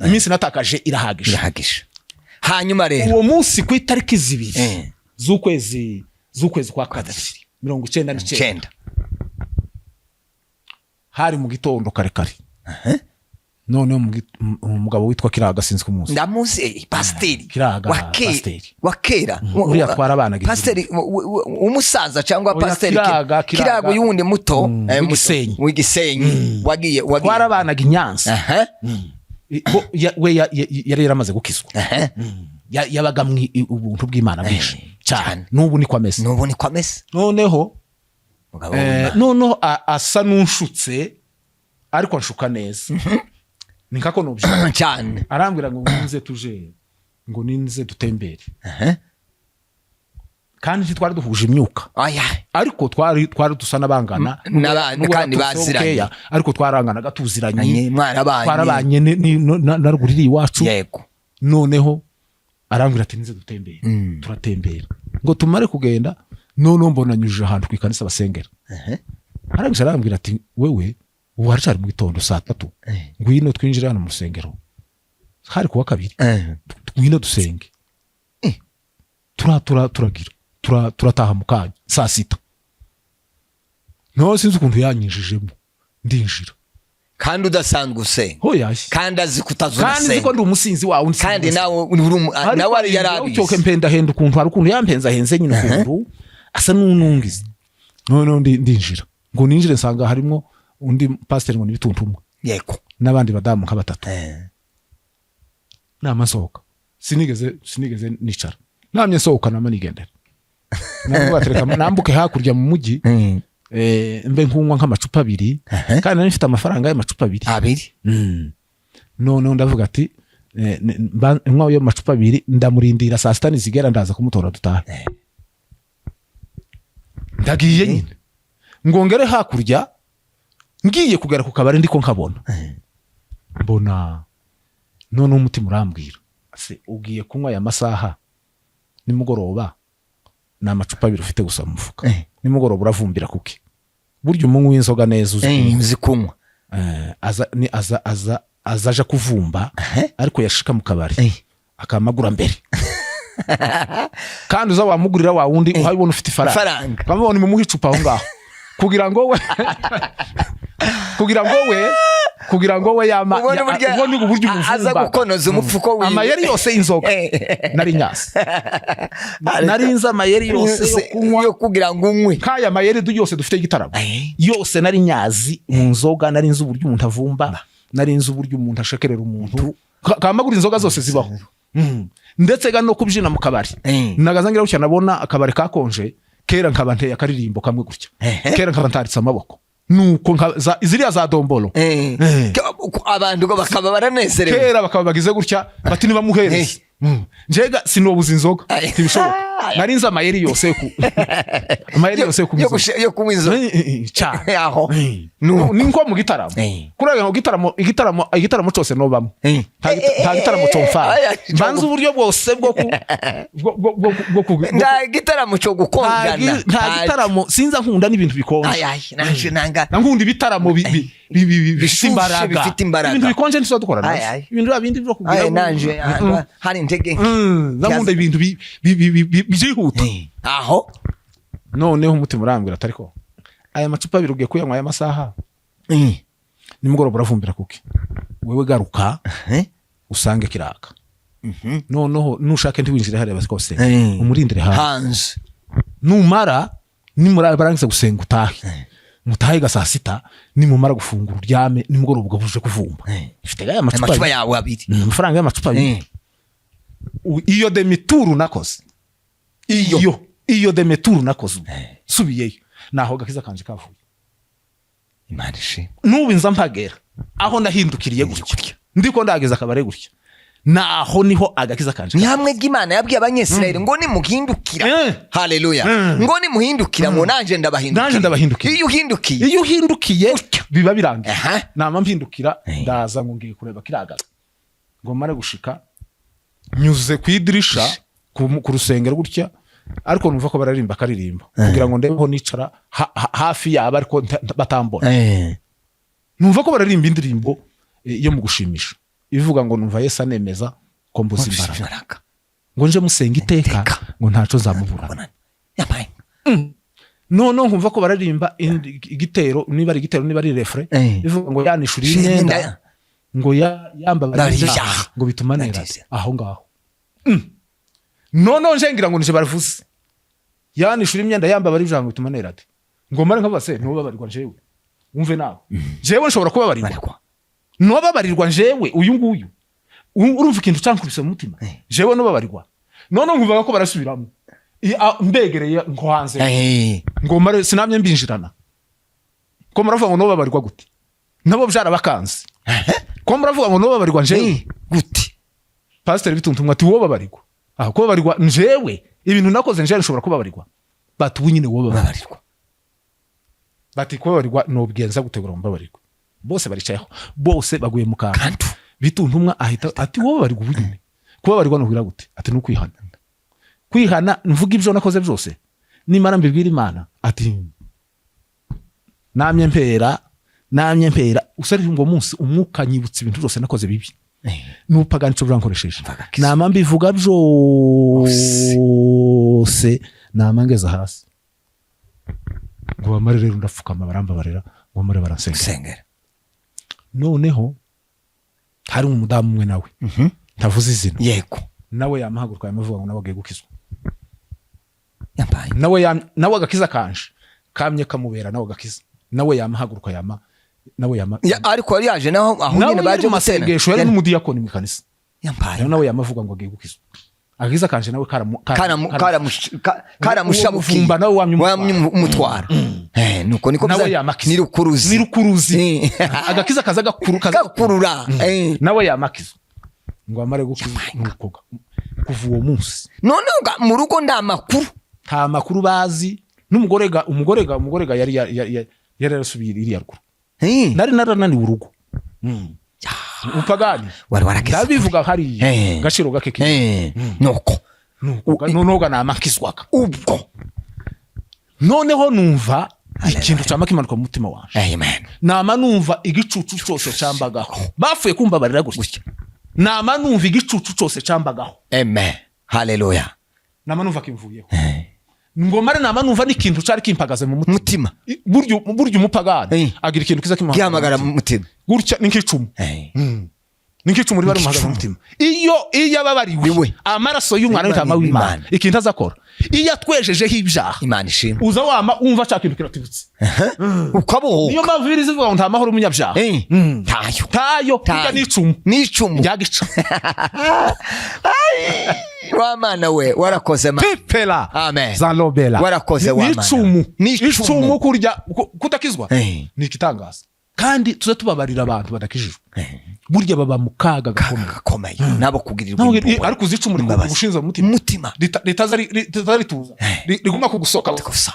Iminsi natakaje irahagije. Hanyuma rero uwo munsi ku itariki 2 z'ukwezi kwa kabiri 1999, hari mu gitondo kare. None umugabo witwa Kiraga sinzi kumunsi. Ndamuzi pasiteri wakera uri atwara abana gito. Pasiteri umusaza cyangwa pasiteri Kiraga yundi muto w'igisenyi wagiye atwara abana ginyanza. We yari yaramaze gukizwa. Yabaga mu ubuntu bw'Imana bwinshi cyane. Nubu ni kwamese. Noneho asa n'unshutse, ariko nshuka neza. Nikako nubyo cyane. Arambwira ngo ninze dutembere. Kandi twari duhuje imyuka, ariko twari dusa nabangana kandi baziranye, ariko twaranganaga tuziranye, twarabanye naruguriri iwacu. Noneho arambwira ati ninze dutembere. Turatembera ngo tumare kugenda, none mbona nyuje ahantu ku ikanisa basengera. Arambwira ati wewe ubu haracari mu gitondo 3:00, ngwino twinjira hano mu rusengero. Hari kuwa kabiri, ngwino dusenge. Turataha mu kanya 6:00. No sinzi ukuntu yanyinjijemo, ndinjira. Kandi udasanzwe usenga, kandi azi kutazusenga, kandi ziko ndi umusinzi wawe, kandi nawe ari yarabizi. Cyoke mpenda henda ukuntu hari ukuntu yampenza henze nyine ukuntu asa n'unungize. None ndinjira ngo ninjire nsanga harimo undi pastor ngo nibituntumwe. N'abandi badamu nka 3. Namasohoka, sinigeze nicara, namye sohoka namanigendera. Nabwo batereka nambuke hakurya mu mujyi, mbe nkunywa nk'amacupa 2 kandi nari mfite amafaranga y'amacupa 2 none ndavuga ati nywa yo macupa 2 ndamurindira saa 6 zigera ndaza kumutora dutahe ndagiye nyine ngongere hakurya ngiye kugera ku kabari ndiko nkabona mbona none umutima urambwira ase ugiye kunywa ya masaha nimugoroba na macupa 2 ufite gusa mu mufuka nimugoroba uravumbira kuki buryo umungu w'inzoga neza uzi kunywa azaja kuvumba ariko yashika mu kabari akamagura mbere kandi uza wamugurira wa wundi uhabona ufite ifaranga kamubona mu muhicupa aho ngaho kugira ngo we yama ubone uburyo umuvumba aza gukonoza umupfuko wiwe amayeri yose y'inzoga nari nyasi narinza amayeri yose yo kugira ngo unywe kaya amayeri yose dufite igitaramo yose nari nyazi mu nzoga narinza uburyo umuntu avumba narinza uburyo umuntu ashekerera umuntu kamagura inzoga zose zibaho ndetse ga no kubyina mu kabari nagazangira gucya nabona akabari kakonje kera nkaba nteye akaririmbo kamwe gutya kera nkaba ntaritse amaboko nuko ziriya za dombolo abantu bakaba baranezerewe kera bakaba bagize gutya bati niba muhereze njega sinobuza inzoga tibishoboka narinza amayeri yose ku yo kunywa inzoga cyane aho ni nko mu gitaramo kuraga ngo igitaramo cyose no bamwe nta gitaramo cyomfa banza uburyo bwose bwo nta gitaramo cyo gukongana nta gitaramo sinza nkunda n'ibintu bikonje nanje nanga nkunda ibitaramo bifite imbaraga ibintu bikonje niso dukora ibintu bindi byo kugira nanje hari intege nkunda ibintu byihuta aho noneho umutima urambwira atariko aya macupa 2 ugiye kuyanywa aya masaha nimugoroba uravumbira kuki wewe garuka usange kiraka noneho nushake ntiwinjire hariya basikose umurindire hanze numara barangise gusenga utahe mutahe ga saa 6 nimumara gufungura uryame nimugoroba ugabuje kuvumba ifite aya macupa yawe 2 amafaranga y'amacupa 2 iyo demituru nakoze iyo demituru nakoze subiyeyo naho gakiza kanje kavuye Imana ishimwe nubinza mpagera aho nahindukiriye gutya ndiko ndageza akabare gutya naho niho agakiza kanje ni hamwe bw'Imana yabwiye abanyesirayeli ngo nimuhindukira haleluya ngo nimuhindukira ngo nanje ndabahindukira iyo uhindukiye biba birangiye nama mpindukira ndaza ngo ngiye kureba kiragaza ngo mare gushika nyuze kwidirisha ku rusengero gutya ariko numva ko bararimba karirimba kugira ngo ndebeho nicara hafi yaba ariko batambona numva ko bararimba indirimbo yo mu gushimisha ivuga ngo numva Yesu anemeza ko mbuza imbaraga ngo nje musenga iteka ngo ntaco zamubura none nkumva ko bararimba igitero niba ari igitero niba ari refre ivuga ngo yanishurira imyenda ngo yamba barija ngo bituma nera aho ngaho none nje ngira ngo nije baravuze yanishura imyenda yamba barija ngo bituma nera ati ngo mare nkabase no babarirwa jewe umve nawe jewe nshobora kuba barirwa no babarirwa jewe uyu nguyu urumva ikintu cyankubise mu mutima jewe no babarirwa none nkumva ko barasubiramo mbegereye ngo hanze ngo mare sinamye mbinjirana ko muravuga ngo no babarirwa gute nabo byarabakanze ko muravuga ngo no babarirwa jewe gute pastor bituntumwa ati wo babarirwa ko babarirwa njewe ibintu nakoze nje nshobora kubabarirwa batu nyine wo babarirwa bati ko babarirwa no bwiyenza gutegura mbabarirwa bose baricayeho bose baguye mu kantu bituntumwa ahita ati wo babarirwa ubunyine kubabarirwa no hira gute ati no kwihana mvuga ibyo nakoze byose nimara mbibwira Imana ati namye mpera usari ngo munsi umwuka nyibutse ibintu byose nakoze bibi nupaga nico brankoresheje nama mbivuga byose nama ngeza hasi ngo bamare rero ndapfukama barambabarira ngo mare baransengera noneho hari umudamu umwe nawe ntavuze izina yego nawe yamahaguruka yamavuga ngo nabagiye gukizwa yampaye nawe agakiza kanje kamye kamubera nawe gakiza nawe yamahaguruka nawe ariko ari yaje naho aho nyine baje gusengesho yari n'umudiyakoni mu kanisa yampaye nawe yamavuga ngo agiye gukizwa agakiza kanje nawe karamushabukimba nawe wamyumutwara nuko niko ni rukuruzi agakiza kaza gakurura nawe yamakizwa ngo amare gukiza nuko kuva uwo munsi none mu rugo nta makuru bazi umugorega yari yarasubiye iri yaruguru nari narananiwe urugo upagani ndabivuga hari gaciro gake nuko noneho namakizwaga ubwo noneho numva ikintu cyama kimanuka mu mutima wanje nama numva igicucu cyose cyambagaho bafuye kumbabarira gutya nama numva igicucu cyose cyambagaho amen haleluya nama numva kimvuyeho ngomare nama numva n'ikintu cyari kimpagaze mu mutima buryo umupagani agira ikintu kiza kihamagara mu mutima gutya n'inkicumu n'inkicumu riba rimuhagaze mu mutima iyo ababariwe amaraso y'umwana w'intama w'Imana ikintu azakora iyo atwejejeho ibyaha Imana ishimwe uza wumva cya kintu kiratibutse ukabohoka niyo mpamvu biri zivuga ngo nta mahoro umunyabyaha tayo n'icumu ryagica wamana we warakoze pipela amen zalobela warakoze wamana n'icumu kurya kutakizwa ni igitangaza kandi tuze tubabarira abantu badakijijwe burya baba mu kaga gakomeye nabo kugirirwa impuhwe ariko uzicumura ubushinze mu mutima ritazarituza riguma kugusoka gusa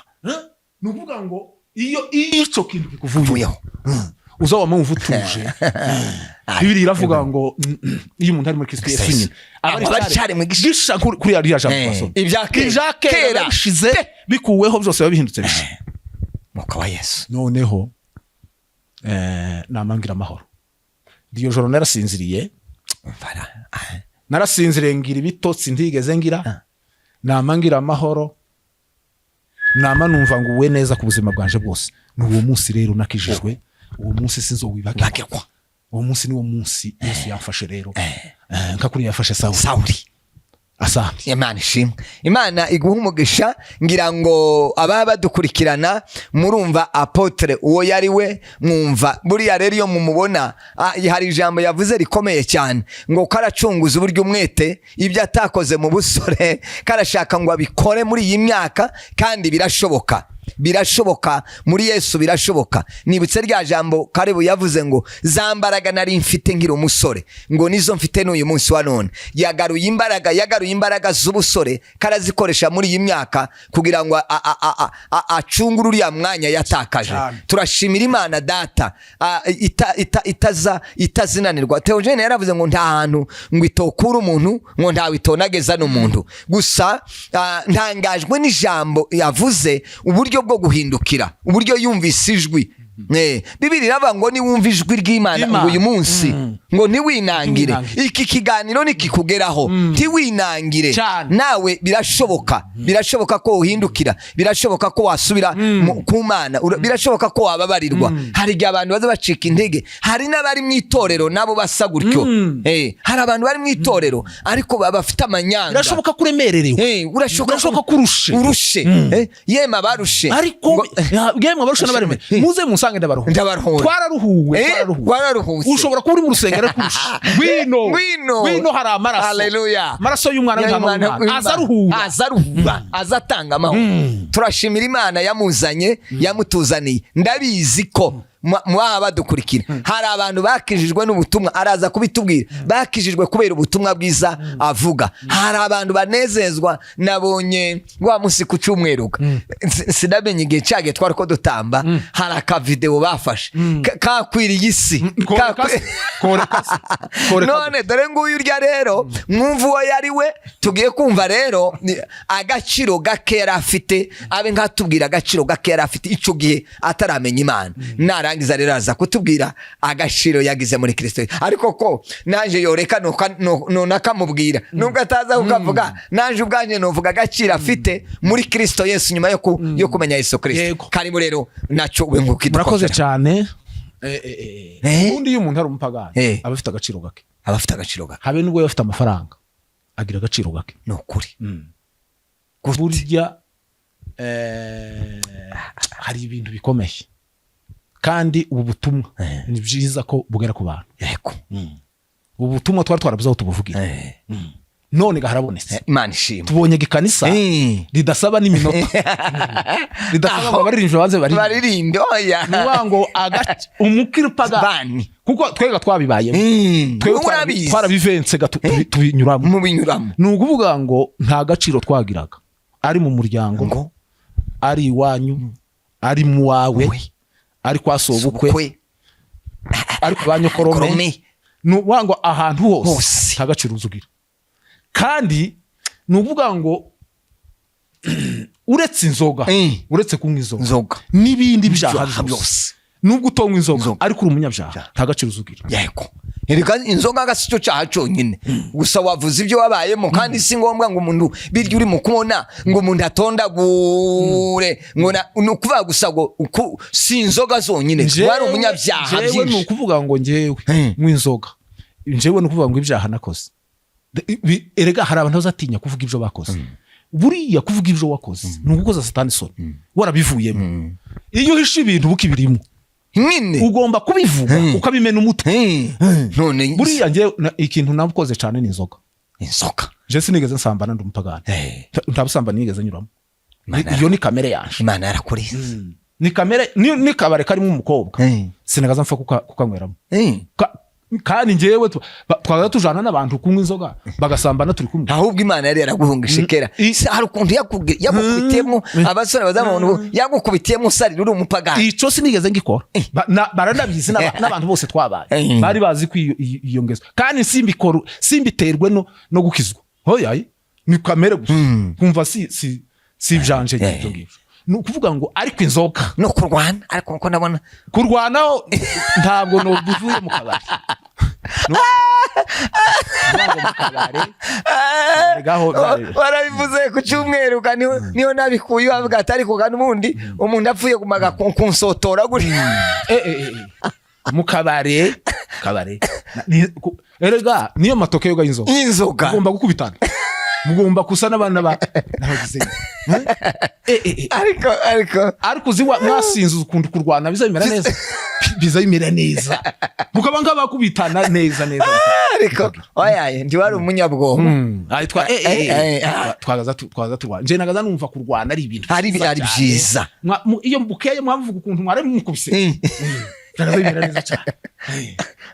nuvuga ngo iyo ico kintu kikuvuyeho uzawama wumva utuje bibiri iravuga ngo iyo umuntu ari muri Kristo Yesu nyine abari mu gisha kuri ya jambo ibya kera bishize bikuweho byose babihindutse bishe muka wa Yesu noneho namangira amahoro ndiyo joro narasinziriye ngira ibitotsi ntigeze ngira namangira amahoro nama numva ngo uwe neza ku buzima bwanje bwose n'uwo munsi rero nakijijwe uwo munsi sinzowibagirwa uwo munsi niwo munsi Yesu yamfashe rero nkakuri yafashe Sawuli asante Imana ishimwe Imana iguha umugisha ngira ngo ababa dukurikirana murumva apotre uwo yari we mwumva buriya rero iyo mumubona hari ijambo yavuze rikomeye cyane ngo karacunguza uburyo umwete ibyo atakoze mu busore karashaka ngo abikore muri iyi myaka kandi birashoboka muri Yesu birashoboka nibutse rya jambo Karebu yavuze ngo zambaraga nari mfite ngira umusore ngo nizo mfite n'uyu munsi wa none yagaruye imbaraga z'ubusore karazikoresha muri iyi myaka kugira ngo acungure uriya mwanya yatakaje turashimira Imana data itazinanirwa Theogene yaravuze ngo nta hantu ngo itokura umuntu ngo ntawe itonageza n'umuntu gusa ntangajwe n'ijambo yavuze uburyo bwo guhindukira uburyo yumvise ijwi Bibiri iravuga ngo niwumva ijwi ry'Imana ngo uyu munsi ngo ntiwinangire iki kiganiro nikikugeraho ntiwinangire nawe birashoboka ko uhindukira birashoboka ko wasubira ku Mana birashoboka ko wababarirwa hari igihe abantu baza bacika intege hari n'abari mu itorero nabo basa gutyo hari abantu bari mu itorero ariko bafite amanyanga birashoboka kuremererewe urashoboka urushe yema barushe ariko yema barushe n'abaremerewe muze musange ndabaruhura twararuhuwe ushobora kuba uri mu rusengero kurusha wino hari amaraso y'umwana w'intama azaruhura azatanga amahoro turashimira Imana yamutuzaniye ndabizi ko mwaba badukurikira hari abantu bakijijwe n'ubutumwa araza kubitubwira bakijijwe kubera ubutumwa bwiza avuga hari abantu banezezwa nabonye wa musi ku cyumweru sinamenye igihe cyage twari ko dutamba hari aka video bafashe kakwiriye isi none dore nguyu urya rero mwumva uwo yari we tugiye kumva rero agaciro gake yari afite abe nkatubwira agaciro gake yari afite icyo gihe ataramenya Imana narangiza rero aza kutubwira agaciro yagize muri Kristo ariko ko nanje yoreka nakamubwira nubwo ataza kukavuga nanje ubwanje novuga agaciro afite muri Kristo Yesu nyuma yo kumenya Yesu Kristo karibu rero naco we ngukidukora murakoze cyane ubundi iyo umuntu ari umupagani aba afite agaciro gake habe nubwo afite amafaranga agira agaciro gake no kuri burya hari ibintu bikomeye kandi ubu butumwa ni byiza ko bugera ku bantu yego ubu butumwa twarabuze aho tubuvugira none gaharabonetse Imana ishimwe tubonye gikanisa ridasaba n'iminota ridasaba ngo abaririmbyi banze baririmbe oya nuwango umukiripaga bani kuko twega twabibayemo twega twarabivense tubinyuramo mu binyuramo nukuvuga ngo nta gaciro twagiraga ari mu muryango ari iwanyu ari mu wawe ari kwa sobukwe ari ku banyokorome nuwango ahantu hose nta gaciro uzugira kandi nuvuga ngo uretse inzoga uretse kunywa inzoga n'ibindi byaha byose nubwo utonywa inzoga ariko uri umunyabyaha nta gaciro uzugira yego erega inzoga gasicyo cyaha cyonyine gusa wavuze ibyo wabayemo kandi si ngombwa ngo umuntu birya uri mu kubona ngo umuntu atondagure ngo nukuvuga gusa ngo si inzoga zonyine wari umunyabyaha byinshi jewe nukuvuga ngo ngewe mu inzoga jewe nukuvuga ngo ibyaha nakoze erega hari abantu bazatinya kuvuga ibyo bakoze buriya kuvuga ibyo wakoze nugukoza satani soni warabivuyemo iyo uhishe ibintu bukibirimo nyine ugomba kubivuga ukabimena umutwe none buriya nge ikintu nabukoze cyane ni inzoga je sinigeze nsambana ndi umupagani ntabusambana nigeze nyuramo iyo ni kamere yanje Imana yarakurize ni kamere ni kabare karimo umukobwa sinagaza mfa kukanyweramo kandi ngewe twaza tujana n'abantu kunywa inzoga bagasambana turi kumwe ahubwo Imana yari yaraguhungishe kera hari ukuntu yakubitiyemo abasore bazamuntu yakubitiyemo sari uri umupagani ico sinigeze ngikora baranabizi n'abantu bose twabaye bari bazi ko iyo ngezo kandi simbiterwe no gukizwa hoyaye ni kamere gusa kumva si byanje ibyo ngibyo nukuvuga ngo ariko inzoga no kurwana ariko uko ndabona kurwanaho ntabwo no buvuye mu kabari warabivuze ku cyumweru niyo nabikuye wavuga ati ariko kandi ubundi umuntu apfuye kumaga kunsotora guri mu kabare erega niyo matoke yoga inzoga ugomba gukubitana mugomba kusa n'abana n'abagize ariko ziwa mwasinze ukunda kurwana bizabimera neza mukaba ngabakubitana neza ariko oyaye ndi wari umunyabwonko twaza turwana nje nagaza numva kurwana ari ibintu ari byiza iyo mbukeye mwavuga ukuntu mware mukubise bizabimera neza cyane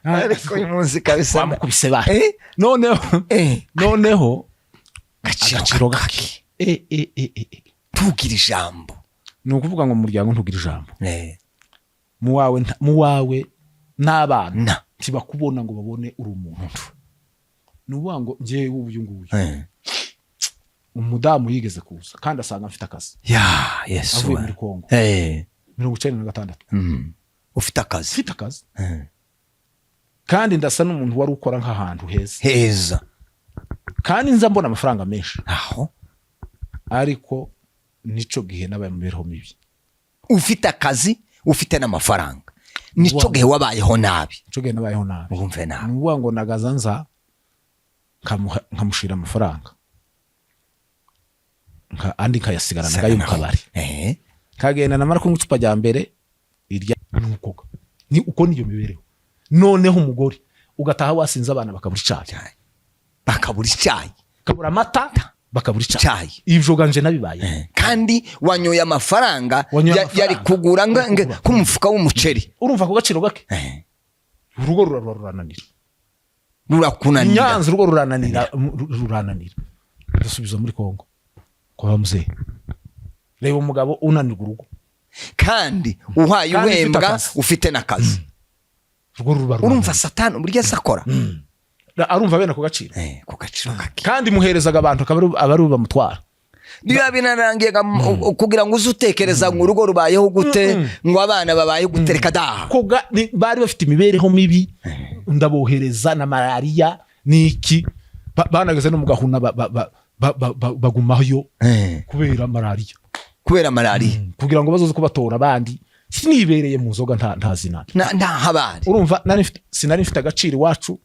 ariko umunsi kabisa mukubise ba noneho agaciro gake tugira ijambo ni ukuvuga ngo mu muryango ntugira ijambo mu wawe n'abana ntibakubona ngo babone uri umuntu ni ukuvuga ngo ngewe uyu nguyu umudamu yigeze kuza kandi asanga mfite akazi avuye muri Kongo 96 ufite akazi kandi ndasa n'umuntu wari ukora nk'ahantu heza kandi nza mbona amafaranga menshi aho ariko nico gihe nabaye mu mibereho mibi ufite akazi ufite n'amafaranga nico gihe wabayeho nabi urumve nabi nuvuga ngo nagaza nza nkamushira amafaranga andi nkayasigarana ngayo mu kabari kagenda namara kunywa icupa rya mbere irya n'umukoga ni uko niyo mibereho noneho umugore ugataha wasinze abana bakabura icyayi kabura amata bakabura icyayi ibyo ganje nabibaye kandi wanyoye amafaranga yari kugura nk'umufuka w'umuceri urumva ku gaciro gake urugo rurananira Nyanza urugo rurananira dusubiza muri Kongo kwa muzee reba umugabo unanirwa urugo kandi uhaye uhembwa ufite n'akazi urumva satani burya sakora arumva bene ku gaciro gake kandi muherezaga abantu abari bamutwara biba binarangiye kugira ngo uzutekereza ngo urugo rubayeho gute ngo abana babaye gutereka daha bari bafite imibereho mibi ndabohereza na malaria niki banageze no mugahuna bagumayo kubera malaria kugira ngo bazoze kubatora abandi sinibereye mu nzoga nta zina nta habari urumva sinari mfite agaciro iwacu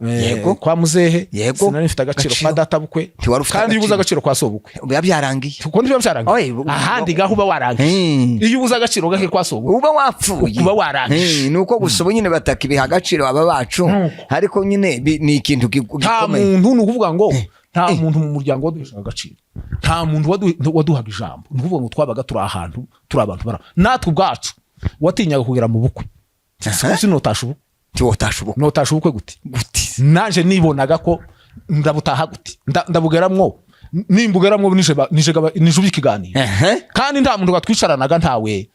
Yego. kwa muzehe Yego. sinari mfite agaciro kwa data bukwe Ntiwari ufite kandi iyo ubuze agaciro. agaciro kwa sobukwe biba byarangiye kuko ntibyo byarangiye ahandi gaho uba warangiye iyo ubuze agaciro gake kwa sobukwe uba wapfuye uba warangiye nuko gusa ubu nyine batakibiha agaciro aba bacu ariko nyine ni ikintu nta gikomeye. muntu ni ukuvuga ngo nta muntu mu muryango waduheshaga agaciro nta muntu waduhaga ijambo ni ukuvuga ngo twabaga turi ahantu turi abantu bara natwe ubwacu watinyaga kugera mu bukwe sinotasha ubukwe Tiwotasha ubukwe. notasha ubukwe gute naje nibonaga ko ndabutaha gute ndabugeramwo nimbugeramwo nije Ikiganiro kandi nta muntu batwicaranaga ntawe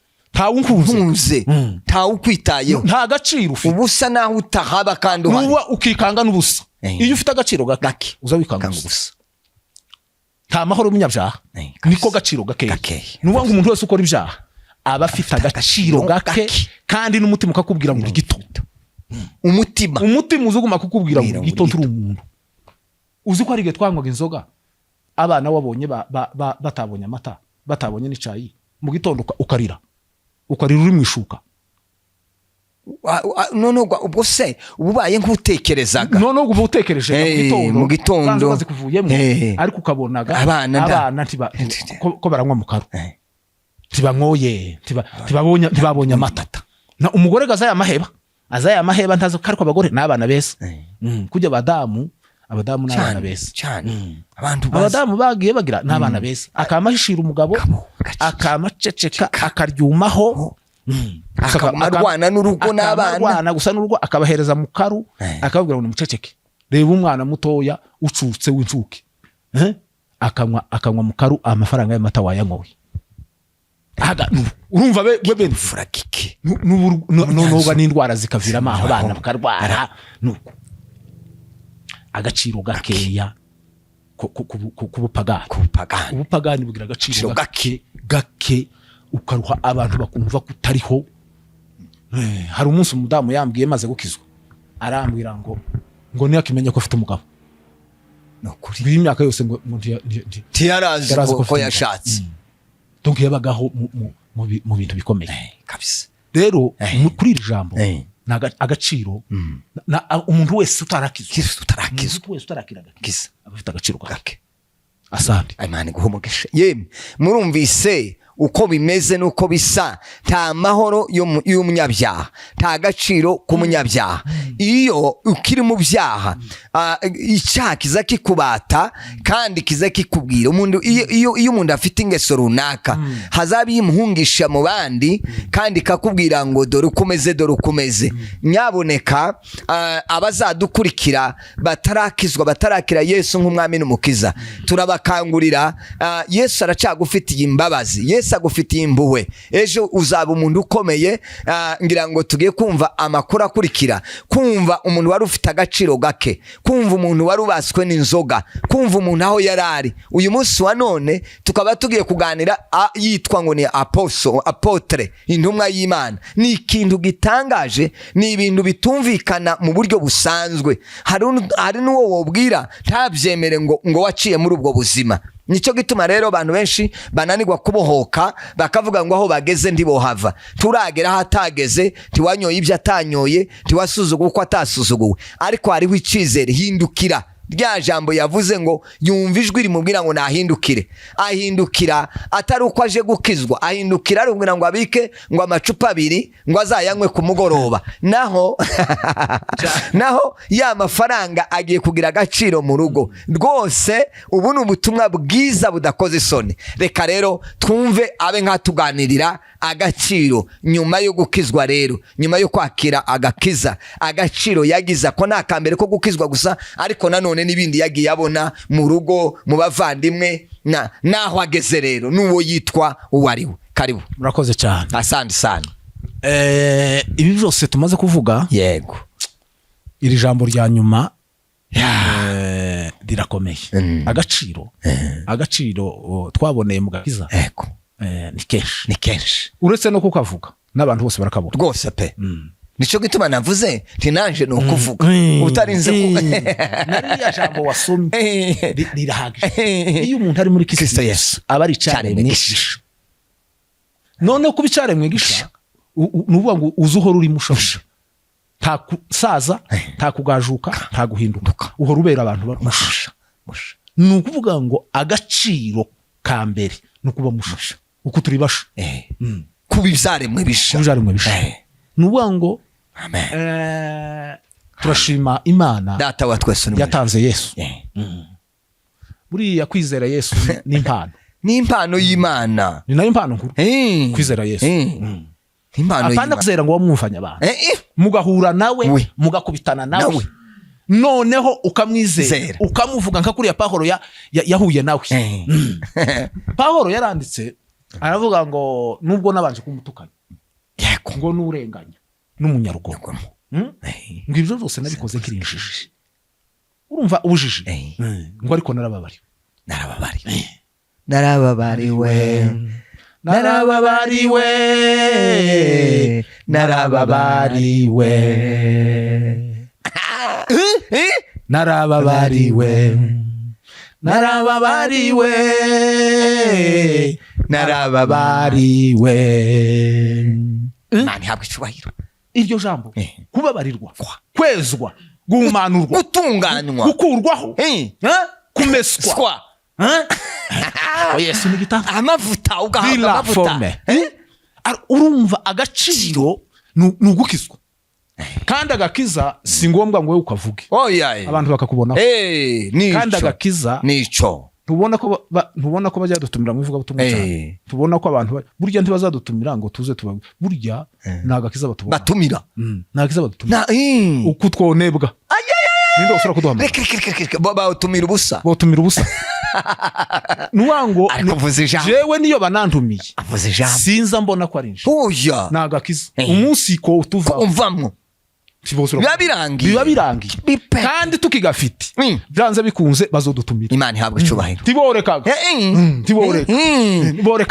unkunze ntawe ukwitayeho nta gaciro ufite ubusa naho utahaba kandi uhari nuba ukikanga n'ubusa iyo ufite agaciro gake uza wikanga ubusa nta mahoro y'umunyabyaha niko gaciro gake nuba ngo umuntu wese ukora ibyaha aba afite agaciro gake kandi n'umutima ukakubwira ngo gitondo umutima uzuguma kukubwira ngo gitondo uri umuntu uzi ko ari igihe twanywaga inzoga abana wabonye batabonye amata batabonye n'icayi mu gitondo ukarira uri mu ishuka none ubwo se ubaye nk'utekerezaga none ubwo utekereje mu gitondo bazikuvuyemo ariko ukabonaga abana ko baranywa mu karo tibanyoye tibabonye amatata na umugore azaya amaheba ntazo kariko abagore n'abana beza kujya abadamu n'abana beza abadamu bagiye bagira n'abana beza akamahishira umugabo akamaceceka akaryumaho amarwana n'urugo n'abana gusa n'urugo akabahereza mu karu akababwira ngo muceceke reba umwana mutoya ucutse w'incuke akanywa mu karu amafaranga y'amata wayanyoye urumva we furagike nuba n'indwara zikaviramo abana bakarwara nuko agaciro gakeya kubupagani bugira agaciro gake ukaruha abantu bakumva kutariho. Hari umunsi umudamu yambwiye maze gukizwa arambwira ngo niyo akimenya ko afite umugabo nokuri imyaka yose ngo tiyarazi ko yashatse donc yabagaho mu bintu bikomeye kabisa. Rero kuri iri jambo agaciro umuntu wese utarakizwa abafite agaciro gake. Asante Imana guhomogesha yemwe murumvise uko bimeze nuko bisa nta mahoro y'umunyabyaha nta gaciro k'umunyabyaha. Iyo ukiri mu byaha icyaha kiza kikubata kandi kiza kikubwira umuntu iyo umuntu afite ingeso runaka hazabi imuhungisha mu bandi kandi kakubwira ngo dore ukomeze nyaboneka abazadukurikira batarakira Yesu nk'umwami n'umukiza turabakangurira Yesu aracagufitiye imbabazi, Yesu agufitiye impuhwe. Ejo uzaba umuntu ukomeye. Ngira ngo tugiye kumva amakuru akurikira, kumva umuntu wari ufite agaciro gake, kumva umuntu wari ubaswe n'inzoga, kumva umuntu aho yarari. Uyu munsi wa none tukaba tugiye kuganira yitwa ngo ni apotre, intumwa y'Imana. Ni ikintu gitangaje, ni ibintu bitumvikana mu buryo busanzwe. Hari n'uwo wobwira ntabyemere ngo waciye muri ubwo buzima. Nico gituma rero abantu benshi bananirwa kubohoka bakavuga ngo aho bageze ndibohava. Turagera hatageze, tiwanyoye ibyo atanyoye, tiwasuzuguwe uko atasuzuguwe. Ariko hariho icizere, hindukira. Rya jambo yavuze ngo yumva ijwi rimubwira ngo nahindukire. Ahindukira atari uko aje gukizwa, ahindukira ari kugira ngo abike ngo amacupa 2 ngo azayanywe ku mugoroba. Naho ya mafaranga agiye kugira agaciro mu rugo. Rwose ubu ni ubutumwa bwiza budakoze isoni. Reka rero twumve abe nkatuganirira agaciro nyuma yo gukizwa. Rero nyuma yo kwakira agakiza, agaciro yagiza ko nta kambere ko gukizwa gusa, ariko nanone n'ibindi yagiye abona mu rugo, mu bavandimwe naho ageze. Rero nuwo yitwa uwariwe. Karibu. Murakoze cyane. Asante sana. Ibi byose tumaze kuvuga, yego, iri jambo rya nyuma rirakomeye. Agaciro twaboneye mu gakiza, yego, ni kenshi uretse no kukavuga n'abantu bose barakabona rwose pe. Nico gituma navuze ntinanje no kuvuga utarinze nariya jambo wasomye rirahagije. Iyo umuntu ari muri Kristo Yesu aba ari cyane mwigisha. None kuba cyane mwigisha nuvuga ngo uzuhora uri mushosha nta kusaza nta kugajuka nta guhinduka uhora ubera abantu musha ni ukuvuga ngo agaciro ka mbere ni ukuba musha uko turi basha kuba ibyaremwe bisha ni ukuvuga ngo turashima Imana data wa twese yatanze Yesu. Buriya kwizera Yesu ni impano. Ni impano y'Imana. Ni nayo impano nkuru. Kwizera Yesu. Impano y'Imana. Apana kwizera ngo wamwumvanya abantu. Mugahura nawe, mugakubitana nawe. Noneho ukamwizera, ukamuvuga nka kuriya Pawulo yahuye nawe. Pawulo yaranditse aravuga ngo nubwo nabanje kumutukana. Ngo n'urenganya n'umunyarugomo. Ngo ibyo byose nabikoze nkirinjije. Urumva ubujije. Ngo ariko narababariwe. Mani habwe cyubahiro. Iryo jambo kubabarirwa, kwezwa, guhumanurwa, gutunganywa, gukurwaho, kumeswa. Yesu ni gitanga amavuta ugahabwa amavuta. Urumva agaciro nugukizwa. Kandi agakiza si ngombwa ngo we ukavuge. Abantu bakakubona. Kandi agakiza nico. Tubona ko bajya dutumira mu ivuga butumwa cyane. Tubona ko abantu burya ntibazadutumira ngo tuze tuba burya nagakiza batubona. Batumira. Nagakiza badutumira. Uko twonebwa. Nindo usura kuduhamara. Bawutumira ubusa. Bawutumira ubusa. Nuwango jewe niyo banantumiye. Sinza mbona ko ari nje. Nagakiza. Umunsi ko tuva. Umvamwo. Biba birangiye kandi tukigafite byanze bikunze bazodutumira. Imana ihabwe cyubahiro. Tiboreka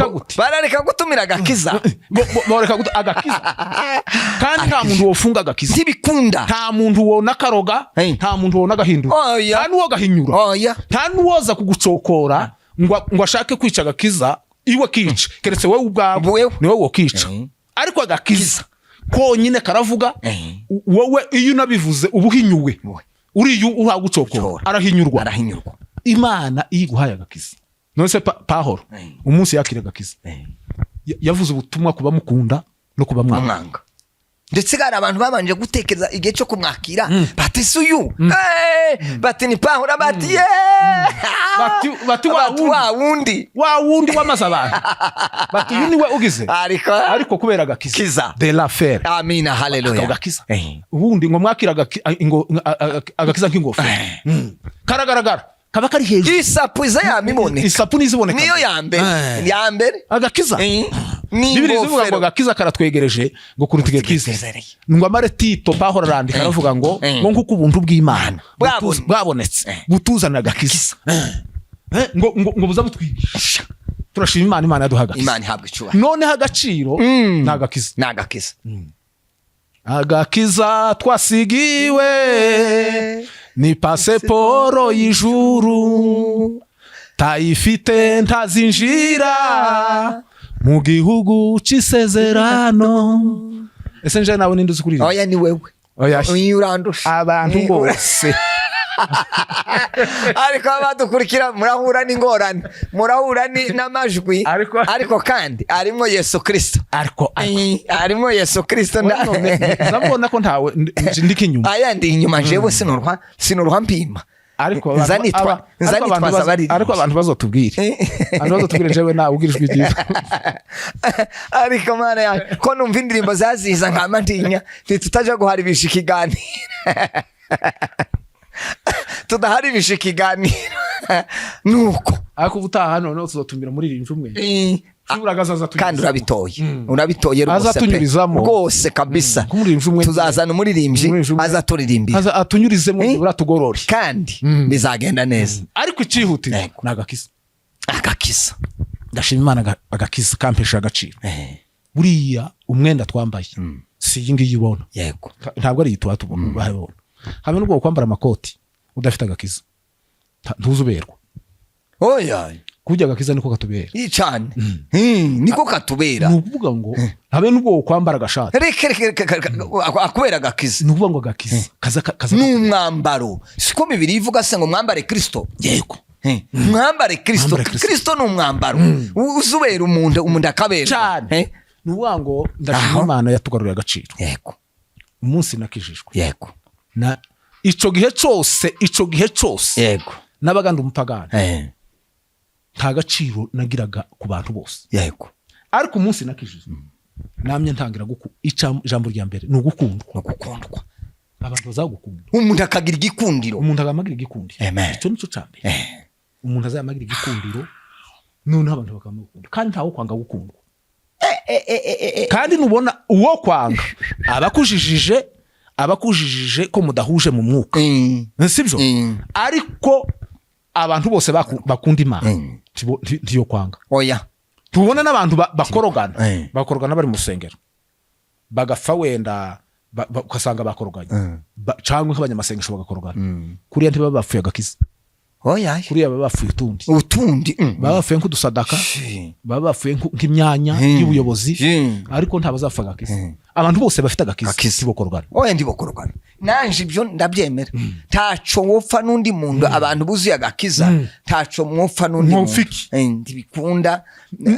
gute barareka gutumira agakiza. Boreka gute agakiza kandi nta muntu wofunga agakiza ntibikunda. Nta muntu wona karoga, nta muntu wona gahinduka, nta nuwo gahinyura, nta nuwoza kugucokora ngo ashake kwica agakiza iwe kica keretse wewe ubwawe niwe wo kica. Ariko agakiza konyine karavuga wowe iyo nabivuze ubuhinyuwe uriyo uhagucokora arahinyurwa. Imana iguhaye agakiza. Nonse Pawulo umunsi yakira agakiza yavuze ubutumwa kuba mukunda no kuba mwanga. Ndetse gara abantu babanje gutekereza igihe cyo kumwakira bati suyu bati ni Pawulo bati wa wundi wamaze abantu bati uyu niwe ugize ariko kubera agakiza de la fer. Amina haleluya. Agakiza ubundi ngo mwakira agakiza nk'ingofero karagaragara kaba kari hejuru. Isapuza yamiboneka. Isapu niziboneka niyo yambere agakiza. Bibiri zivuga ngo agakiza karatwegereje ngo kurutige kize. Ngo amare Tito Pawulo arandika aravuga ngo nkuko ubuntu bw'Imana bwabonetse butuzana agakiza. Ngo buza butwigisha. Turashima Imana yaduhaga. Imana ihabwe cyubahiro. None agaciro nagakiza. Agakiza twasigiwe ni pasiporo y'ijuru, tayifite ntazinjira mu gihugu c'isezerano. Ese nje nawe ninde uzikurira? Oya ni wewe. Oya urandusha abantu bose. Ariko abadukurikira murahura n'ingorane, murahura n'amajwi, ariko kandi arimo Yesu Kristo. Arimo Yesu Kristo. Nabona ko ntawe ndiki inyuma. Aya ndi inyuma jewe sinurwa mpima. Ariko abantu bazotubwire. Jewe nawe ugirijwe igihe. Ariko Mana yawe ko numva indirimbo zaziza nkama ntinya tutaje guharibisha ikiganiro. Tudaharibisha ikiganiro nuko ariko ubutaha none tuzotumira muri rinje umwe. Kandi urabitoye rwose kabisa. Tuzazana umuririmbyi azaturirimbira atunyurizemo uratugorore kandi bizagenda neza. Ariko icihutira nagakiza. Ndashima Imana agakiza kampesha agaciro. Buriya umwenda twambaye si yingi yibona. Ntabwo ari yitwa tubona bahebona. Hamwe n'ubwo kwambara amakoti udafite agakiza ntuzuberwa. kurya agakiza niko katubera cyane niko katubera ni ukuvuga ngo habe n'ubwo kwambara agashati akubera agakiza ni ukuvuga ngo agakiza kaza n'umwambaro siko Bibiliya ivuga se ngo mwambare Kristo yego mwambare Kristo Kristo ni umwambaro uzubera umuntu akabera cyane ni ukuvuga ngo ndashima Imana yatugaruriye agaciro yego umunsi nakijijwe yego na ico gihe cyose yego nabaganda umupagani nta gaciro nagiraga ku bantu bose yego ariko umunsi nakijijwe namye ntangira ijambo rya mbere ni ugukundwa abantu bazagukunda umuntu akagira igikundiro icyo nico cyambere umuntu azamagira igikundiro none abantu bakamukunda kandi ntawo kwanga gukundwa kandi nubona uwo kwanga abakujijije ko mudahuje mu mwuka sibyo ariko abantu bose bakunda Imana ntiyo kwanga oya tubona n'abantu bakorogana bari mu rusengero bagapfa wenda ugasanga bakoroganye cyangwa nk'abanyamasengesho bagakorogana kuriya ntibaba bapfuye agakiza oya kuriya baba bapfuye utundi baba bapfuye nk'udusadaka baba bapfuye nk'imyanya y'ubuyobozi ariko ntabazapfa agakiza abantu bose bafite agakiza ntibokorogana oya ntibokorogana nanje ibyo ndabyemera ntaco wopfa n'undi muntu abantu buzuye agakiza ntaco mwopfa n'undi muntu ndibikunda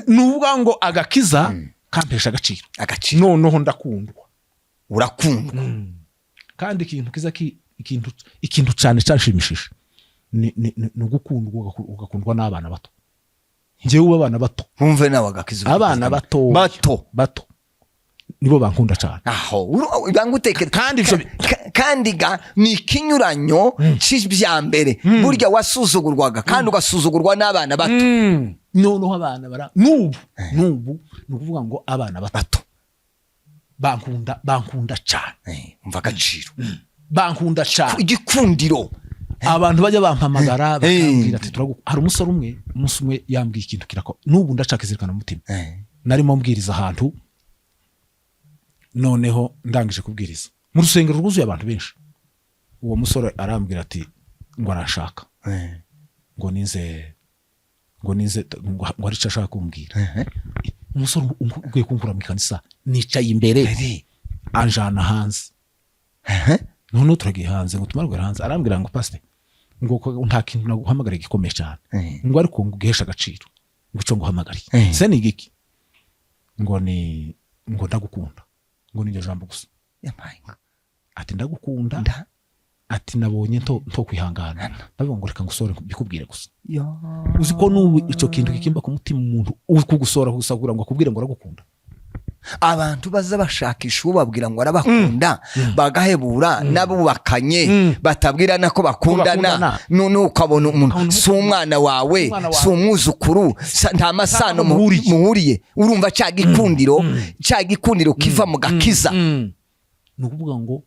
nuvuga ngo agakiza kampesha agaciro noneho ndakundwa urakundwa kandi ikintu kiza ikintu cyane cyanshimishije ni ugukundwa ugakundwa n'abana bato njyewe abana bato bumve nawe agakiza abana bato nibo bankunda cyane aho bangutekera kandi ni ikinyuranyo cy'ibya mbere burya wasuzugurwaga kandi ugasuzugurwa n'abana bato noneho abana nubu ni ukuvuga ngo abana bato bankunda cyane umva agaciro bankunda cyane igikundiro abantu bajya bampamagara bakambwira ati hari umunsi umwe yambwiye ikintu kirako nubu ndashaka izirikana umutima narimo mbwiriza ahantu noneho ndangije kubwiriza mu rusengero rwuzuye abantu benshi uwo musore arambwira ati ngo arashaka ngo nize ngo arico ashaka kumbwira umusore ugiye kunkura mu kanisa nicaye imbere anjana hanze none turagiye hanze ngo tumarugera hanze arambwira ngo pastor ngo nta kintu naguhamagara gikomeye cyane ngo ariko ngo gihesha agaciro ngo cyo nguhamagariye se ni giki ngo ndagukunda ngo ni jambo gusa ati ndagukunda ati nabonye nto kwihangana ndavuga ngo reka ngusore bikubwire gusa uzi ko nubu ico kintu kikimba ku mutima umuntu uri kugusora gusagura ngo akubwire ngo aragukunda abantu baza bashakisha ubabwira ngo arabakunda bagahebura nabubakanye batabwirana ko bakundana none ukabona umuntu si umwana wawe si umwuzukuru nta masano muhuriye urumva cya gikundiro kiva mu gakiza ni ukuvuga ngo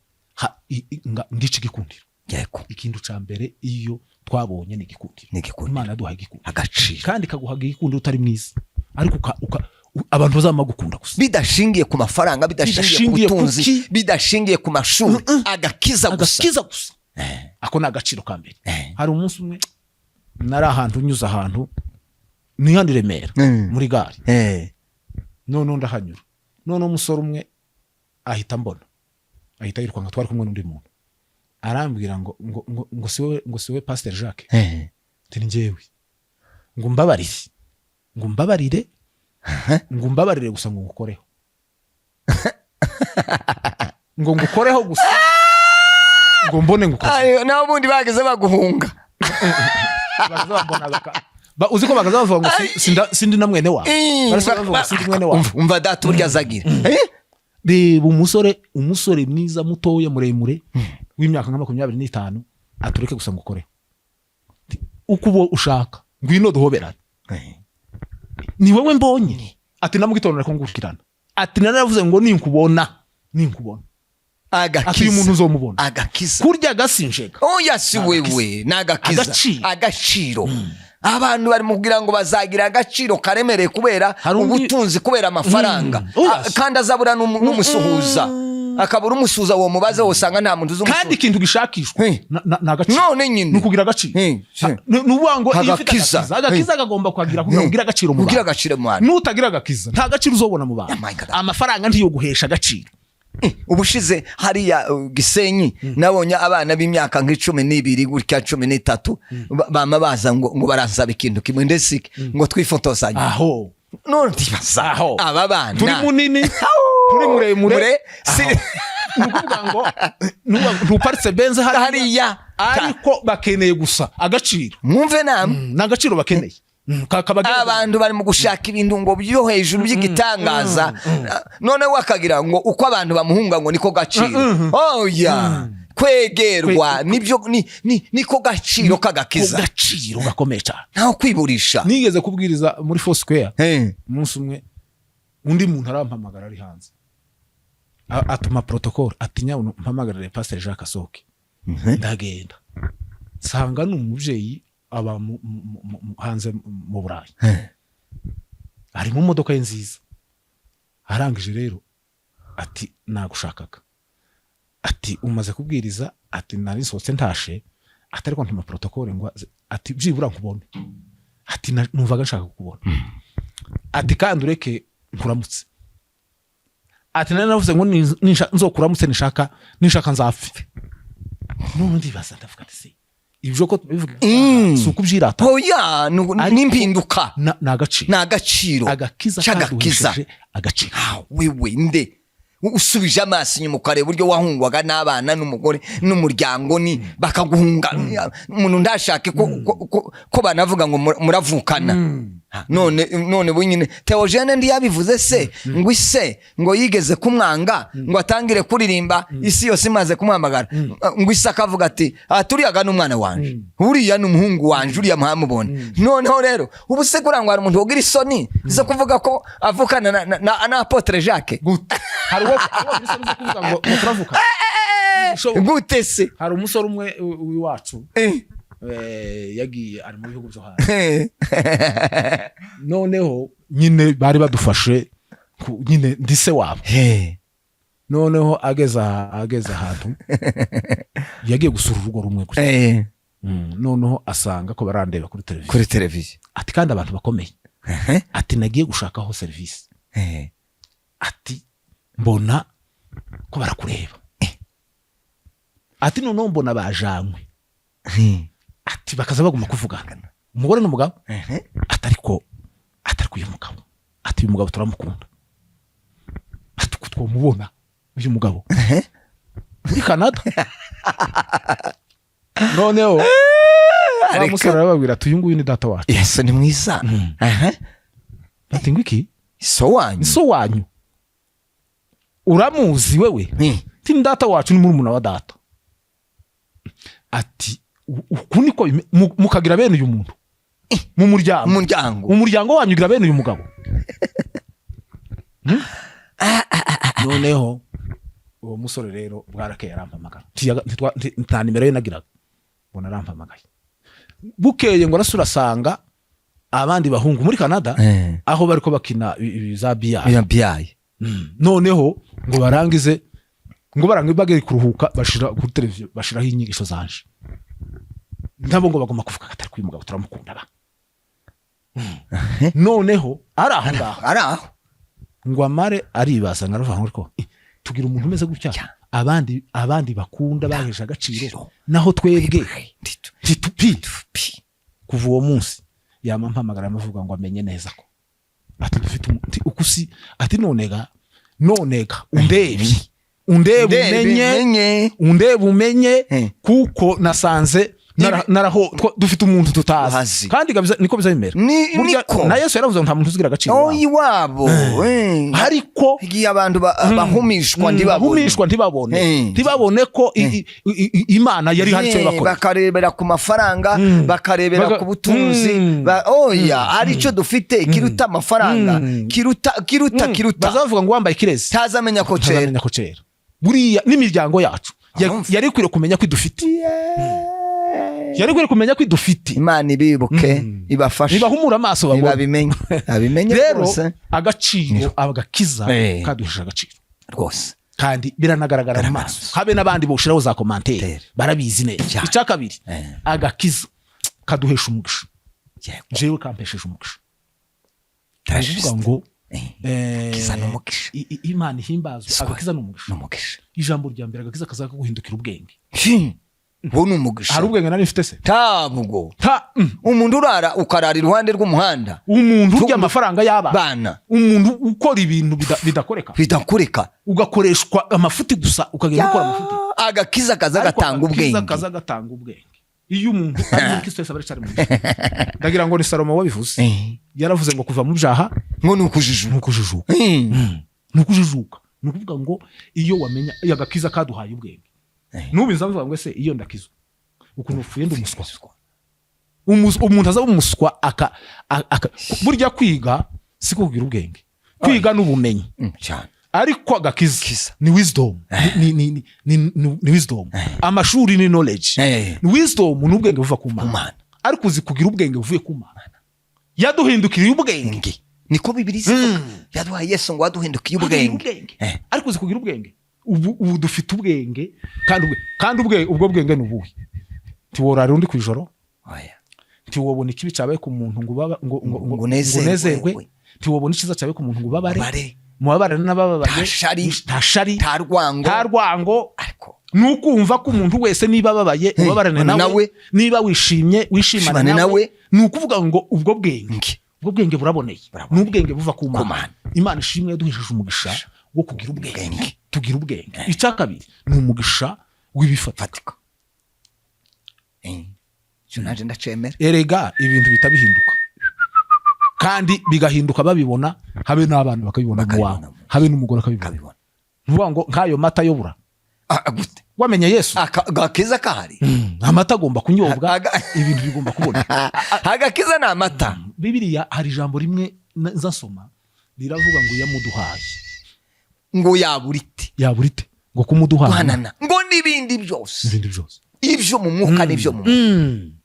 ngici gikundiro ikintu ca mbere iyo twabonye ni igikundiro Imana yaduhaye igikundiro agaciro kandi kaguha igikundiro utari mwiza ariko abantu bazama gukunda gusa bidashingiye ku mafaranga bidashingiye ku butunzi bidashingiye ku mashuri agakiza gusa ako ni agaciro ka mbere hari umunsi umwe nari ahantu nyuze ahantu ni hano i Remera muri gare none ndahanyura none umusore umwe ahita yirukanga twari kumwe n'undi muntu arambwira ngo siwe Pastor Jaques tini njyewe ngo mbabarire gusa ngo ngukoreho ngo ngukoreho gusa ngo mbone ngukoreho naho ubundi bageze baguhunga uzi ko bagaza bavuga ngo sindi na mwene wawe umva data burya azagira reba umusore mwiza mutoya muremure w'imyaka nka 25 atureke gusa ngukoreho uko ubo ushaka ngwino duhoberane ni wowe mbonye ati namugitondera ko ngukirana ati naravuze ngo ninkubona agakiza umuntu uzomubona agakiza kurya gasinjega oya si wewe nagakiza agaciro abantu bari mubwira ngo bazagira agaciro karemereye kubera ubutunzi kubera amafaranga kandi azabura n'umusuhuza akabura umusuza uwo mubaze wosanga nta muntu uzumusuza kandi ikintu gishakishwa n'agaciro none nyine nukugira agaciro nuvuga ngo iyo ufite agakiza kagomba kugira kugira agaciro mu kugira agaciro mu bantu nutagira agakiza nta gaciro uzobona mu bantu amafaranga ntiyo guhesha agaciro ubushize hariya Gisenyi nabonye abana b'imyaka nk'12 gutya 13 bama baza ngo baransaba ikintu kimwe ndetse ngo twifotozanye aho none ndibaza aba bana turi munini turi muremure nukuvuga ngo ntuparitse benze hariya ariko bakeneye gusa agaciro mwumve namwe n'agaciro bakeneye abantu bari mu gushaka ibintu ngo byo hejuru by'igitangaza none wakagira ngo uko abantu bamuhunga ngo niko gaciro oya kwegerwa nibyo niko gaciro kagakiza gaciro gakomeye cyane ntaho kwiburisha nigeze kubwiriza muri Foursquare umunsi umwe undi muntu arampamagara ari hanze atuma protocol atinya mpamagarire Pastor Jaques asohoke ndagenda sanga n'umuvyeyi aba hanze mu Burayi ari mu modoka ye nziza arangije rero ati nagushakaga ati umaze kubwiriza ati nari nsohotse ntashe atari ko ntuma protocol ngo ati byibura nkubone ati numvaga nshaka kukubona ati kandi ureke nkuramutse ati nari navuze ngo nzokuramutse nishaka nzapfe none ndibaza ndavuga ati ibyo ko bivuga suko byirata oya nimpinduka n'agaciro agakiza agaciro wewe nde usubije amaso inyuma ukareba uburyo wahungwaga n'abana n'umugore n'umuryango ni bakaguhunga umuntu ndashake ko banavuga ngo muravukana none bunyine Theogene ndi yabivuze se ngo ise ngo yigeze kumwanga ngo atangire kuririmba isi yose imaze kumwamagara ngo ise akavuga ati turiyaga n'umwana wanje uriya n'umuhungu wanje uriya muhamubone noneho rero ubu se kurangwa hari umuntu wogira isoni zo kuvuga ko avukana na Apotre Jaques hari uwo kuvuga ngo turavuka gute se hari umusore umwe w'iwacu yagiye ari mu bihugu byo hanze noneho nyine bari badufashe nyine ndise wabo noneho ageza ahantu yagiye gusura urugo rumwe gusa noneho asanga ko barandeba kuri televiziyo ati kandi abantu bakomeye ati nagiye gushakaho service ati mbona ko barakureba ati noneho mbona bajanywe ati bakaza baguma kuvugana umugore n'umugabo atariko uyu mugabo ati uyu mugabo turamukunda ati twamubona uyu mugabo muri Canada noneho bamusara babwira ati uyu nguyu ni data wacu Yesu ni mwiza ati ngwiki so wanyu uramuzi wewe ti ni data wacu ni murumuna wa data ati ukuni ko mukagira bene uyu muntu mu muryango wanyu gira bene uyu mugabo noneho uwo musore rero bwarakeye arampamagara nta nimero ye nagiraga mbona arampamagaye bukeye ngo arasanga abandi bahungu muri Canada aho bariko bakina za BI noneho ngo barangize bagere kuruhuka bashira kuri televiziyo bashiraho inyigisho zanje ndabo ngo bagoma kuvuga atari kuyu mugabo turamukunda ba noneho araho ngo amare aribaza ngaravuga ngo tugira umuntu umeze gutya abandi bakunda bahesha agaciro naho twebwe kuva uwo munsi yama mpamagara amavuga ngo amenye neza ko ati dufite ukusi ati nonega undebe umenye kuko nasanze naraho dufite umuntu tutazi kandi niko bizabimera na Yesu yaravuze nta muntu uzigira agaciro iwabo ariko igiye abantu bahumishwa ntibabone ko Imana yari hari cyo bakora bakarebera ku mafaranga bakarebera ku butunzi oya ari cyo dufite kiruta amafaranga kiruta bazavuga ngo wambaye kirezi tazamenya ko cera buriya n'imiryango yacu yari kwire kumenya ko idufite yari kwire kumenya ko idufite Imana ibibuke ibafashe ibahumura amaso babimenye rero agaciro agakiza kaduhisha agaciro rwose kandi biranagaragara mu maso habe n'abandi boshiraho za commentaire barabizi neza. Icya kabiri agakiza kaduhesha umugisha, jewe kampesheje umugisha. Turavuga ngo kiza n'umugisha, Imana ihimbazwe. Agakiza n'umugisha. Ijambo rya mbere agakiza kazaka guhindukira ubwenge. Wo n'umugisha. Hari ubwenge nari mfite se? Tabwo. Umuntu urara ukarara iruhande rw'umuhanda. Umuntu urya amafaranga y'abana. Umuntu ukora ibintu bidakoreka. Ugakoreshwa amafuti gusa ukagenda ukora amafuti. Agakiza kaza gatanga ubwenge. Kaza gatanga ubwenge. Iyo umuntu ari muri Kristo Yesu abari mu ndagira ngo ni Salomo wabivuze. Yaravuze ngo kuva mu byaha ngo nukujijuka. Nukujijuka. Nukuvuga ngo iyo wamenya agakiza kaduhaye ubwenge. Nubiza mvuga ngo se iyo ndakizwa ukuntu ufuye ndumuswa. Umuntu aza umuswa aka burya kwiga siko kugira ubwenge. Kwiga n'ubumenyi cyane. Ariko agakiza ni wisdom. Ni wisdom. Amashuri ni knowledge. Wisdom n'ubwenge buva ku Mana. Ariko uzi kugira ubwenge buvuye ku Mana. Yaduhindukiriye ubwenge. Niko Bibiliya ivuga. Yaduhaye Yesu ngo aduhindukiye ubwenge. Ariko uzi kugira ubwenge. Ubu dufite ubwenge kandi ubwo bwenge n'ubuhe. Tiworara undi kwijoro. Tiwobona ikibi cyabaye ku muntu ngo unezerwe. Tiwobona ikiza cyabaye ku muntu ngo ubabare. Mubabare n'abababaye. Ntashari. Ntarwango. Ariko nukumva ko umuntu wese niba ababaye ubabarane nawe, niba wishimane nawe. Nukuvuga ngo ubwo bwenge buraboneye. N'ubwenge buva ku Mana. Imana ishimwe yaduhesheje umugisha wo kugira ubwenge. Tugira ubwenge. Icya kabiri ni umugisha w'ibifatika. Naje ndacemera. Erega ibintu bitabihinduka kandi bigahinduka babibona, habe n'abantu bakabibona muwawe, habe n'umugore akabibona. Nuvuga ngo nkayo mata yobura. Gute wamenye Yesu agakiza kahari. Amata agomba kunyobwa, ibintu bigomba kubona. Agakiza na amata. Bibiliya hari ijambo rimwe nzasoma riravuga ngo yamuduhaye ngo yaburite ngo kumuduhana ngo nibindi byose ibyo mu mwuka n'ibyo mu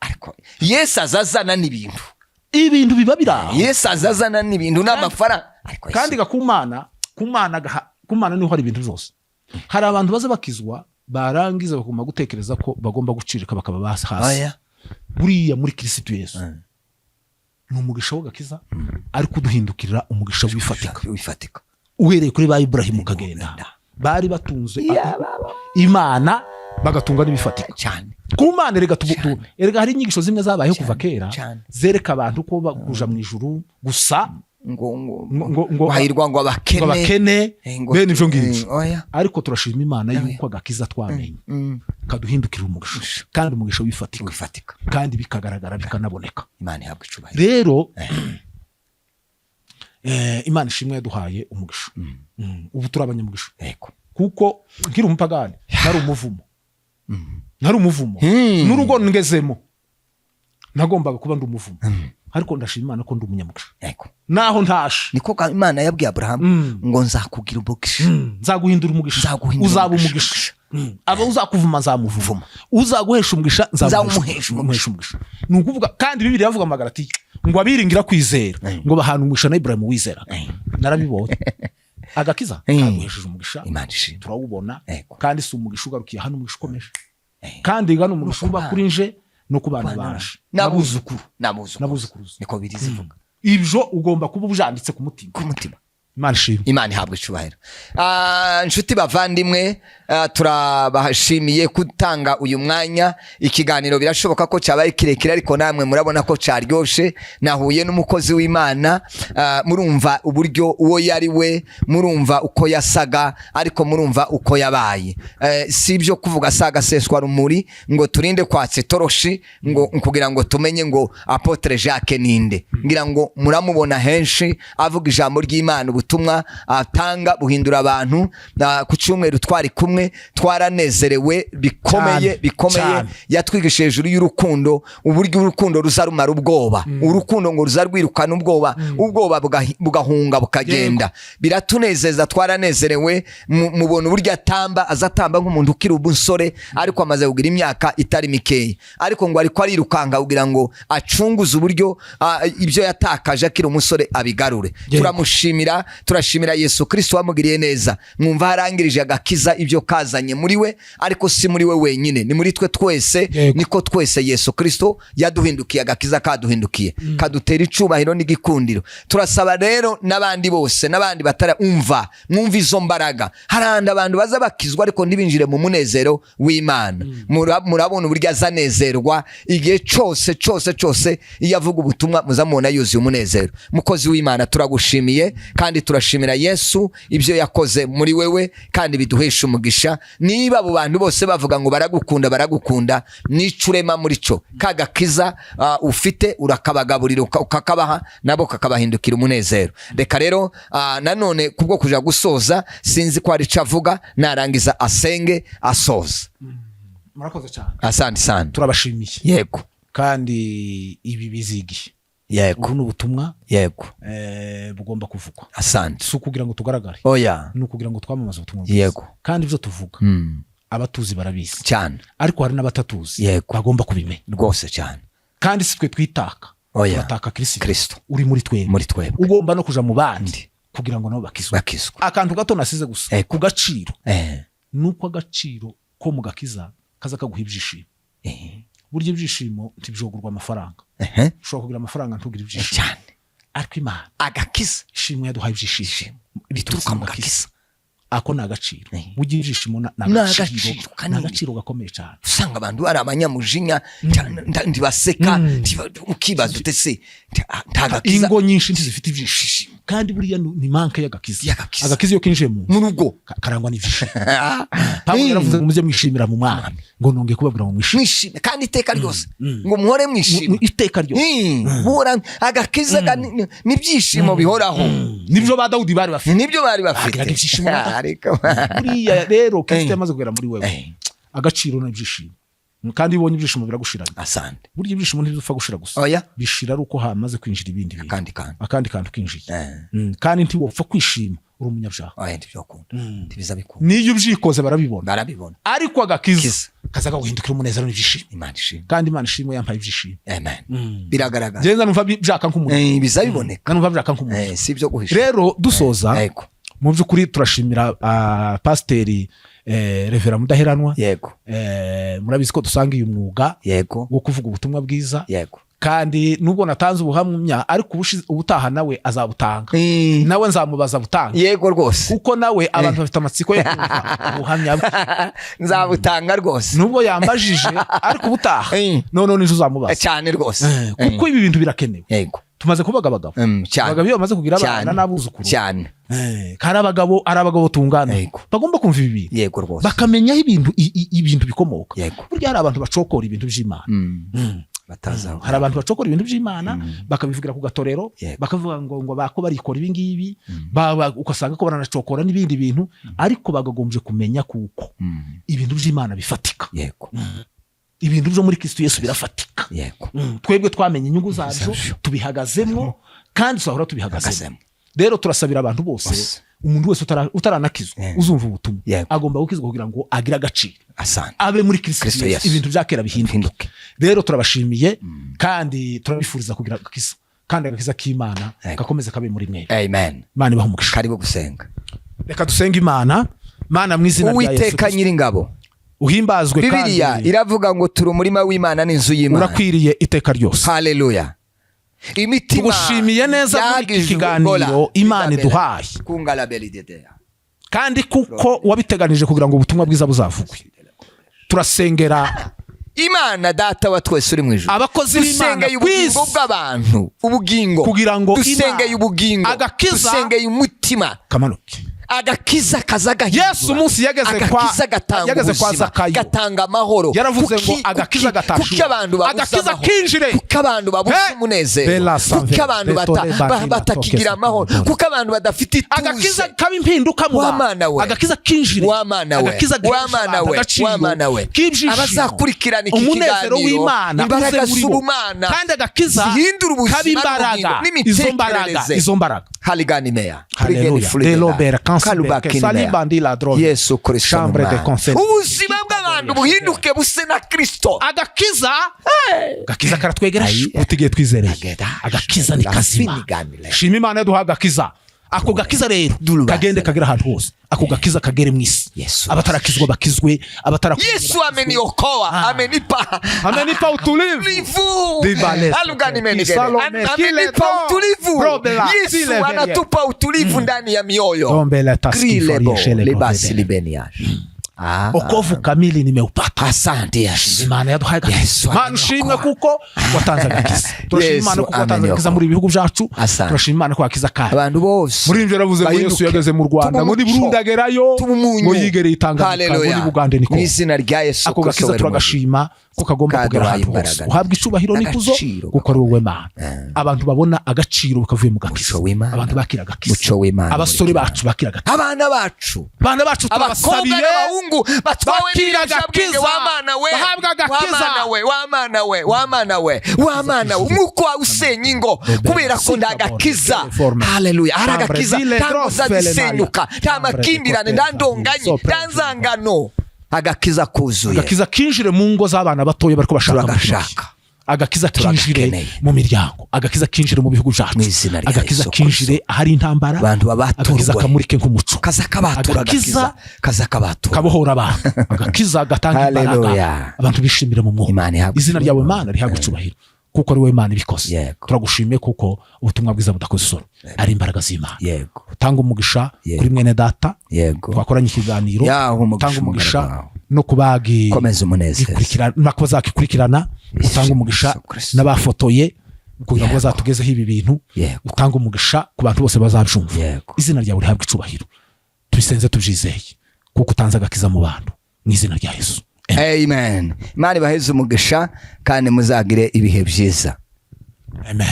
ariko Yesu azazana n'ibintu biba biraho. Yesu azazana n'ibintu n'amafaranga kandi kumana niho hari ibintu byose. Hari abantu baza bakizwa barangiza bakoma gutekereza ko bagomba gucirika bakaba hasi. Buriya muri Kristo Yesu ni umugisha w'agakiza ariko uduhindukirira umugisha w'ifatika. Uhereye kuri ba Ibrahimu kagenda bari batunze Imana bagatunga n'ibifatika cyane. Ku Mana erega hari inyigisho zimwe zabayeho kuva kera zereka abantu ko bakuja mu ijuru gusa ngo bahirwa ngo abakene bene ivyo ngivyo. Ariko turashima Imana yuko agakiza twamenye kaduhindukira umugisha kandi umugisha w'ifatika kandi bikagaragara bikanaboneka. Imana ihabwe icubahiro. Rero Imana ishimwe yaduhaye umugisha. Ubu turabanyamugisha kuko ngira umupagani nari umuvumo n'urugo ngezemo nagombaga kuba ndi umuvumo. Ariko ndashima Imana ko ndi umunyamugisha. Naho ntashe niko Imana yabwiye Abrahamu ngo nzakugira umugisha, nzaguhindura umugisha, uzaba umugisha. Aba uzakuvuma nzamuvuma, uzaguhesha umugisha nzamuhesha umugisha. Nukuvuga kandi Bibiliya yavuga Magalatiya ngo abiringira kwizera ngo bahana umugisha na Ibrahimu wizera. Narabibonye agakiza kaguhesheje umugisha. Imana ishimwe turawubona kandi si umugisha ugarukiye hano, umugisha ukomeje kandi gano umugisha uba kuri nje no kubana baje nabuzukuruza niko birizivuga. Ibyo ugomba kuba ujanditse ku mutima. Imana ihabwe icubahiro. Nshuti bavandimwe, turabashimiye gutanga uyu mwanya. Ikiganiro birashoboka ko cyabaye kirekire ariko namwe murabona ko cyaryoshe. Nahuye n'umukozi w'Imana, murumva uburyo uwo yari we, murumva uko yasaga, ariko murumva uko yabaye. Si ibyo kuvuga saga seswa rumuri ngo turinde kwatse toroshi ngo kugira ngo tumenye ngo Apotre Jaques ninde. Ngira ngo muramubona henshi avuga ijambo ry'Imana, ubutumwa atanga buhindura abantu. Ku cyumweru twari kumwe twaranezerewe bikomeye. Yatwigisha hejuru y'urukundo, uburyo urukundo ruzarumara ubwoba, urukundo ngo ruzarwirukana ubwoba bugahunga bukagenda. Biratunezeza, twaranezerewe. Mubona uburyo azatamba nk'umuntu ukiri umusore ariko amaze kugira imyaka itari mikeya, ariko ngo ariko arirukanga kugira ngo acunguze uburyo ibyo yatakaje akiri umusore abigarure. Turamushimira turashimira Yesu Kristo wamugiriye neza. Mwumva harangirije agakiza ibyo kazanye muri we, ariko si muri we wenyine, ni muri twe twese. Niko twese Yesu Kristo yaduhindukiye, agakiza kaduhindukiye, kadutera icubahiro n'igikundiro. Turasaba rero n'abandi bose, n'abandi batara mwumva izo mbaraga. Haranda abantu baza bakizwa ariko ntibinjire mu munezero w'Imana. Murabona uburyo azanezerwa igihe cyose iyo avuga ubutumwa, muzamubona yuzuye umunezero. Mukozi w'Imana, turagushimiye kandi turashimira Yesu ibyo yakoze muri wewe, kandi biduhesha umugisha. Niba abo bantu bose bavuga ngo baragukunda, nicurema muri cyo kagakiza ufite, urakabagaburira ukakabaha, nabo kakabahindukira umunezero. Reka rero nanone kubwo kuja gusoza, sinzi ko ari cavuga, narangiza asenge asoza. Murakoze cyane. Asante sana. Turabashimiye. Yego. Kandi ibi bizigiye. Yego. Ubu n'ubutumwa. Yego. Bugomba kuvugwa. Asante. Si ukugira ngo tugaragare. Oya. Ni ukugira ngo twamamaze ubutumwa. Yego. Kandi ibyo tuvuga abatuzi barabizi cyane, ariko hari n'abatatuzi bagomba kubimenya rwose cyane. Kandi si twe twitaka, turataka Kristo uri muri twebwe. Ugomba no kuja mu bandi kugira ngo nabo bakizwe. Akantu gato nasize gusa ku gaciro, nuko agaciro ko mu gakiza kaza kaguha ibyishimo. Burya ibyishimo ntibijogurwa amafaranga. Ushobora kugira amafaranga ntugire ibyishimo cyane, ariko Imana agakiza ishimwe yaduhaye ibyishimo bituruka mu gakiza. Ako nagaciro. Burya ibyishimo nagaciro gakomeye cyane. Usanga abantu bari abanyamujinya, ndibaseka, ukibaza utese ntagakiza. Ingo nyinshi ntizifite ibyishimo, kandi buriya ni manke y'agakiza. Agakiza yo kinjiye mu rugo karangwa n'ivyishimo. Pawulo yaravuze ngo muze mwishimira mu Mwami, ngo nonge kubabwira ngo mwishime kandi iteka ryose, ngo muhore mwishime iteka ryose. Bora agakiza n'ibyishimo bihoraho. Nibyo ba Dawudi bari bafite ibyishimo. Buriya rero Kristo yamaze kugera muri wewe, agaciro n'ibyishimo, kandi ibonye ibyishimo biragushirana. Asante. Burya ibyishimo ntibipfa gushira gusa, bishira ruko hamaze kwinjira ibindi bintu, akandi kantu kinjiye. Kandi ntiwopfa kwishima uri umunyabyaha. Ntibiza bikunda, niyo ubyikoze barabibona, ariko agakiza kazaga guhindukira umunezero n'ibyishimo. Imana ishimwe, kandi Imana ishimwe yampaye ibyishimo. Amen. Biragaragara. Genza numva byaka nk'umuntu, bizabiboneka, numva byaka nk'umuntu, si byo guhisha. Rero dusoza, mu by'ukuri turashimira pasiteri Revera Mudaheranwa. Yego. Murabizi ko dusanga uyu mwuga wo kuvuga ubutumwa bwiza. Yego. Kandi nubwo natanze ubuhamya, ariko ubutaha nawe azabutanga. Nawe nzamubaza butanga. Yego rwose, kuko nawe abantu bafite amatsiko yo kumva ubuhamya bwe. Nzabutanga rwose, nubwo yambajije, ariko ubutaha none nizo uzamubaza cyane rwose, kuko ibi bintu birakenewe. Yego. Tumaze kubaga abagabo. Abagabo iyo bamaze kugira abana n'abuzukuru cyane, kandi abagabo tungana bagomba kumva ibi. Yego rwose, bakamenya ibintu bikomoka. Burya hari abantu bacokora ibintu by'Imana. Hari abantu bacokora ibintu by'Imana bakabivugira ku gatorero, bakavuga ngo bako barikora ibi ngibi, ukasanga ko baranacokora n'ibindi bintu, ariko bagagombye kumenya kuko ibintu by'Imana bifatika. Yego. Ibintu byo muri Kristo Yesu birafatika. Yego. Twebwe twamenye inyungu zacu, tubihagazemo, kandi twahora tubihagazemo. Rero turasabira abantu bose, umuntu wese utaranakizwa uzumva ubutumwa, agomba gukizwa kugira ngo agire agaciro. Asante. Abe muri Kristo Yesu, ibintu byakera bihinduke. Rero turabashimiye, kandi turabifuriza kugira agakiza, kandi agakiza k'Imana gakomeze kabe muri mwe. Amen. Imana ibahe umugisha. Karibu gusenga. Reka dusenga Imana. Mana mu izina rya Yesu. Uwiteka Nyiringabo, uhimbazwe. Bibiliya iravuga ngo turi umurima w'Imana n'inzu y'Imana. Urakwiriye iteka ryose. Haleluya. Imitima tugushimiye neza muri iki kiganiro Imana iduhaye, kandi kuko wabiteganije kugira ngo ubutumwa bwiza buzavugwe. Turasengera Imana Data wa twese uri mu ijuru, abakozi b'Imana ubugingo bw'abantu, ubugingo kugira ngo dusengeye ubugingo, dusengeye umutima kamanuke. Agakiza kazaga Yesu umunsi yageze kwa Zakayo, gatanga amahoro. Yaravuze ngo agakiza gatashuka, agakiza kinjire, kuko abantu babuze umunezero, kuko abantu batakigira amahoro, kuko abantu badafite ituze. Agakiza kaba impinduka mu bantu, agakiza kinjire, agakiza w'Imana we, abazakurikirana iki kiganiro, imbaraga z'Ubumana, kandi agakiza zihindura ubuzima n'imitekerereze. Izo mbaraga haliganimeya. Haleluya. Yesu Kristo, ubuzima bw'abantu buhinduke buse na Kristo. Agakiza karatwegereje, utigiye twizereye. Agakiza ni kazima. Shima Imana yaduha agakiza. ako gakiza rero kagende kagera ahantu hose, ako gakiza kagere mu isi, abatarakizwa bakizwe, Yesu ameniokoa, amenipa utulivu. Amenipa utulivu. Yesu anatupa utulivu ndani ya mioyo. Okovu kamili nimeupata. Asante Yesu. Imana yaduhaye agakiza. Mana ushimwe kuko watanze agakiza. Turashima Imana kuko watanze agakiza muri ibihugu byacu. Turashima Imana ko agakiza kayo. Abantu bose. Muri ivyo ravuze ngo Yesu yageze mu Rwanda, muri Burundi agerayo, ngo yigere Itanganyika, muri Bugande niko. Mw'izina rya Yesu ako gakiza turagashima ko kagomba kugera ahantu hose. Uhabwa icubahiro n'ikuzo kuko ari wowe Mana. Abantu babona agaciro bakavuye mu gakiza. Abantu bakira agakiza. Abasore bacu bakira agakiza. Abana bacu tubasabiye batwawe n'agakiza. Wamana we umuko usenya ingo kubera ko ndagakiza. Haleluya. Aragakiza tanguza zisenyuka, tamakimbirane ndandonganye tanzangano. Agakiza kuzuye, agakiza kinjire mu ngo z'abana batoye bariko bashaka, agakiza kinjire mu miryango, agakiza kinjire mu bihugu byacu, agakiza kinjire ahari intambara, abantu babaturwa, agakiza kamurike nk'umuco, agakiza kabohora abantu, agakiza gatanga imbaraga, abantu bishimire mu mwuka. Izina ryawe Mana rihabwe icubahiro kuko ari wowe Mana ibikoze. Turagushimiye kuko ubutumwa bwiza budakoze isoni ari imbaraga z'Imana. Utanga umugisha kuri mwene data twakoranye ikiganiro, utanga umugisha no kubagi komeza umunezero nako zakikurikirana, utanga umugisha n'abafotoye kugira ngo bazatugezeho ibi bintu, utanga umugisha ku bantu bose bazabyumva. Izina ryawe rihabwe icubahiro, tubisenze tubyizeye kuko utanze agakiza mu bantu, mu izina rya Yesu. Amen. Imana ibaheze umugisha kandi muzagire ibihe byiza. Amen.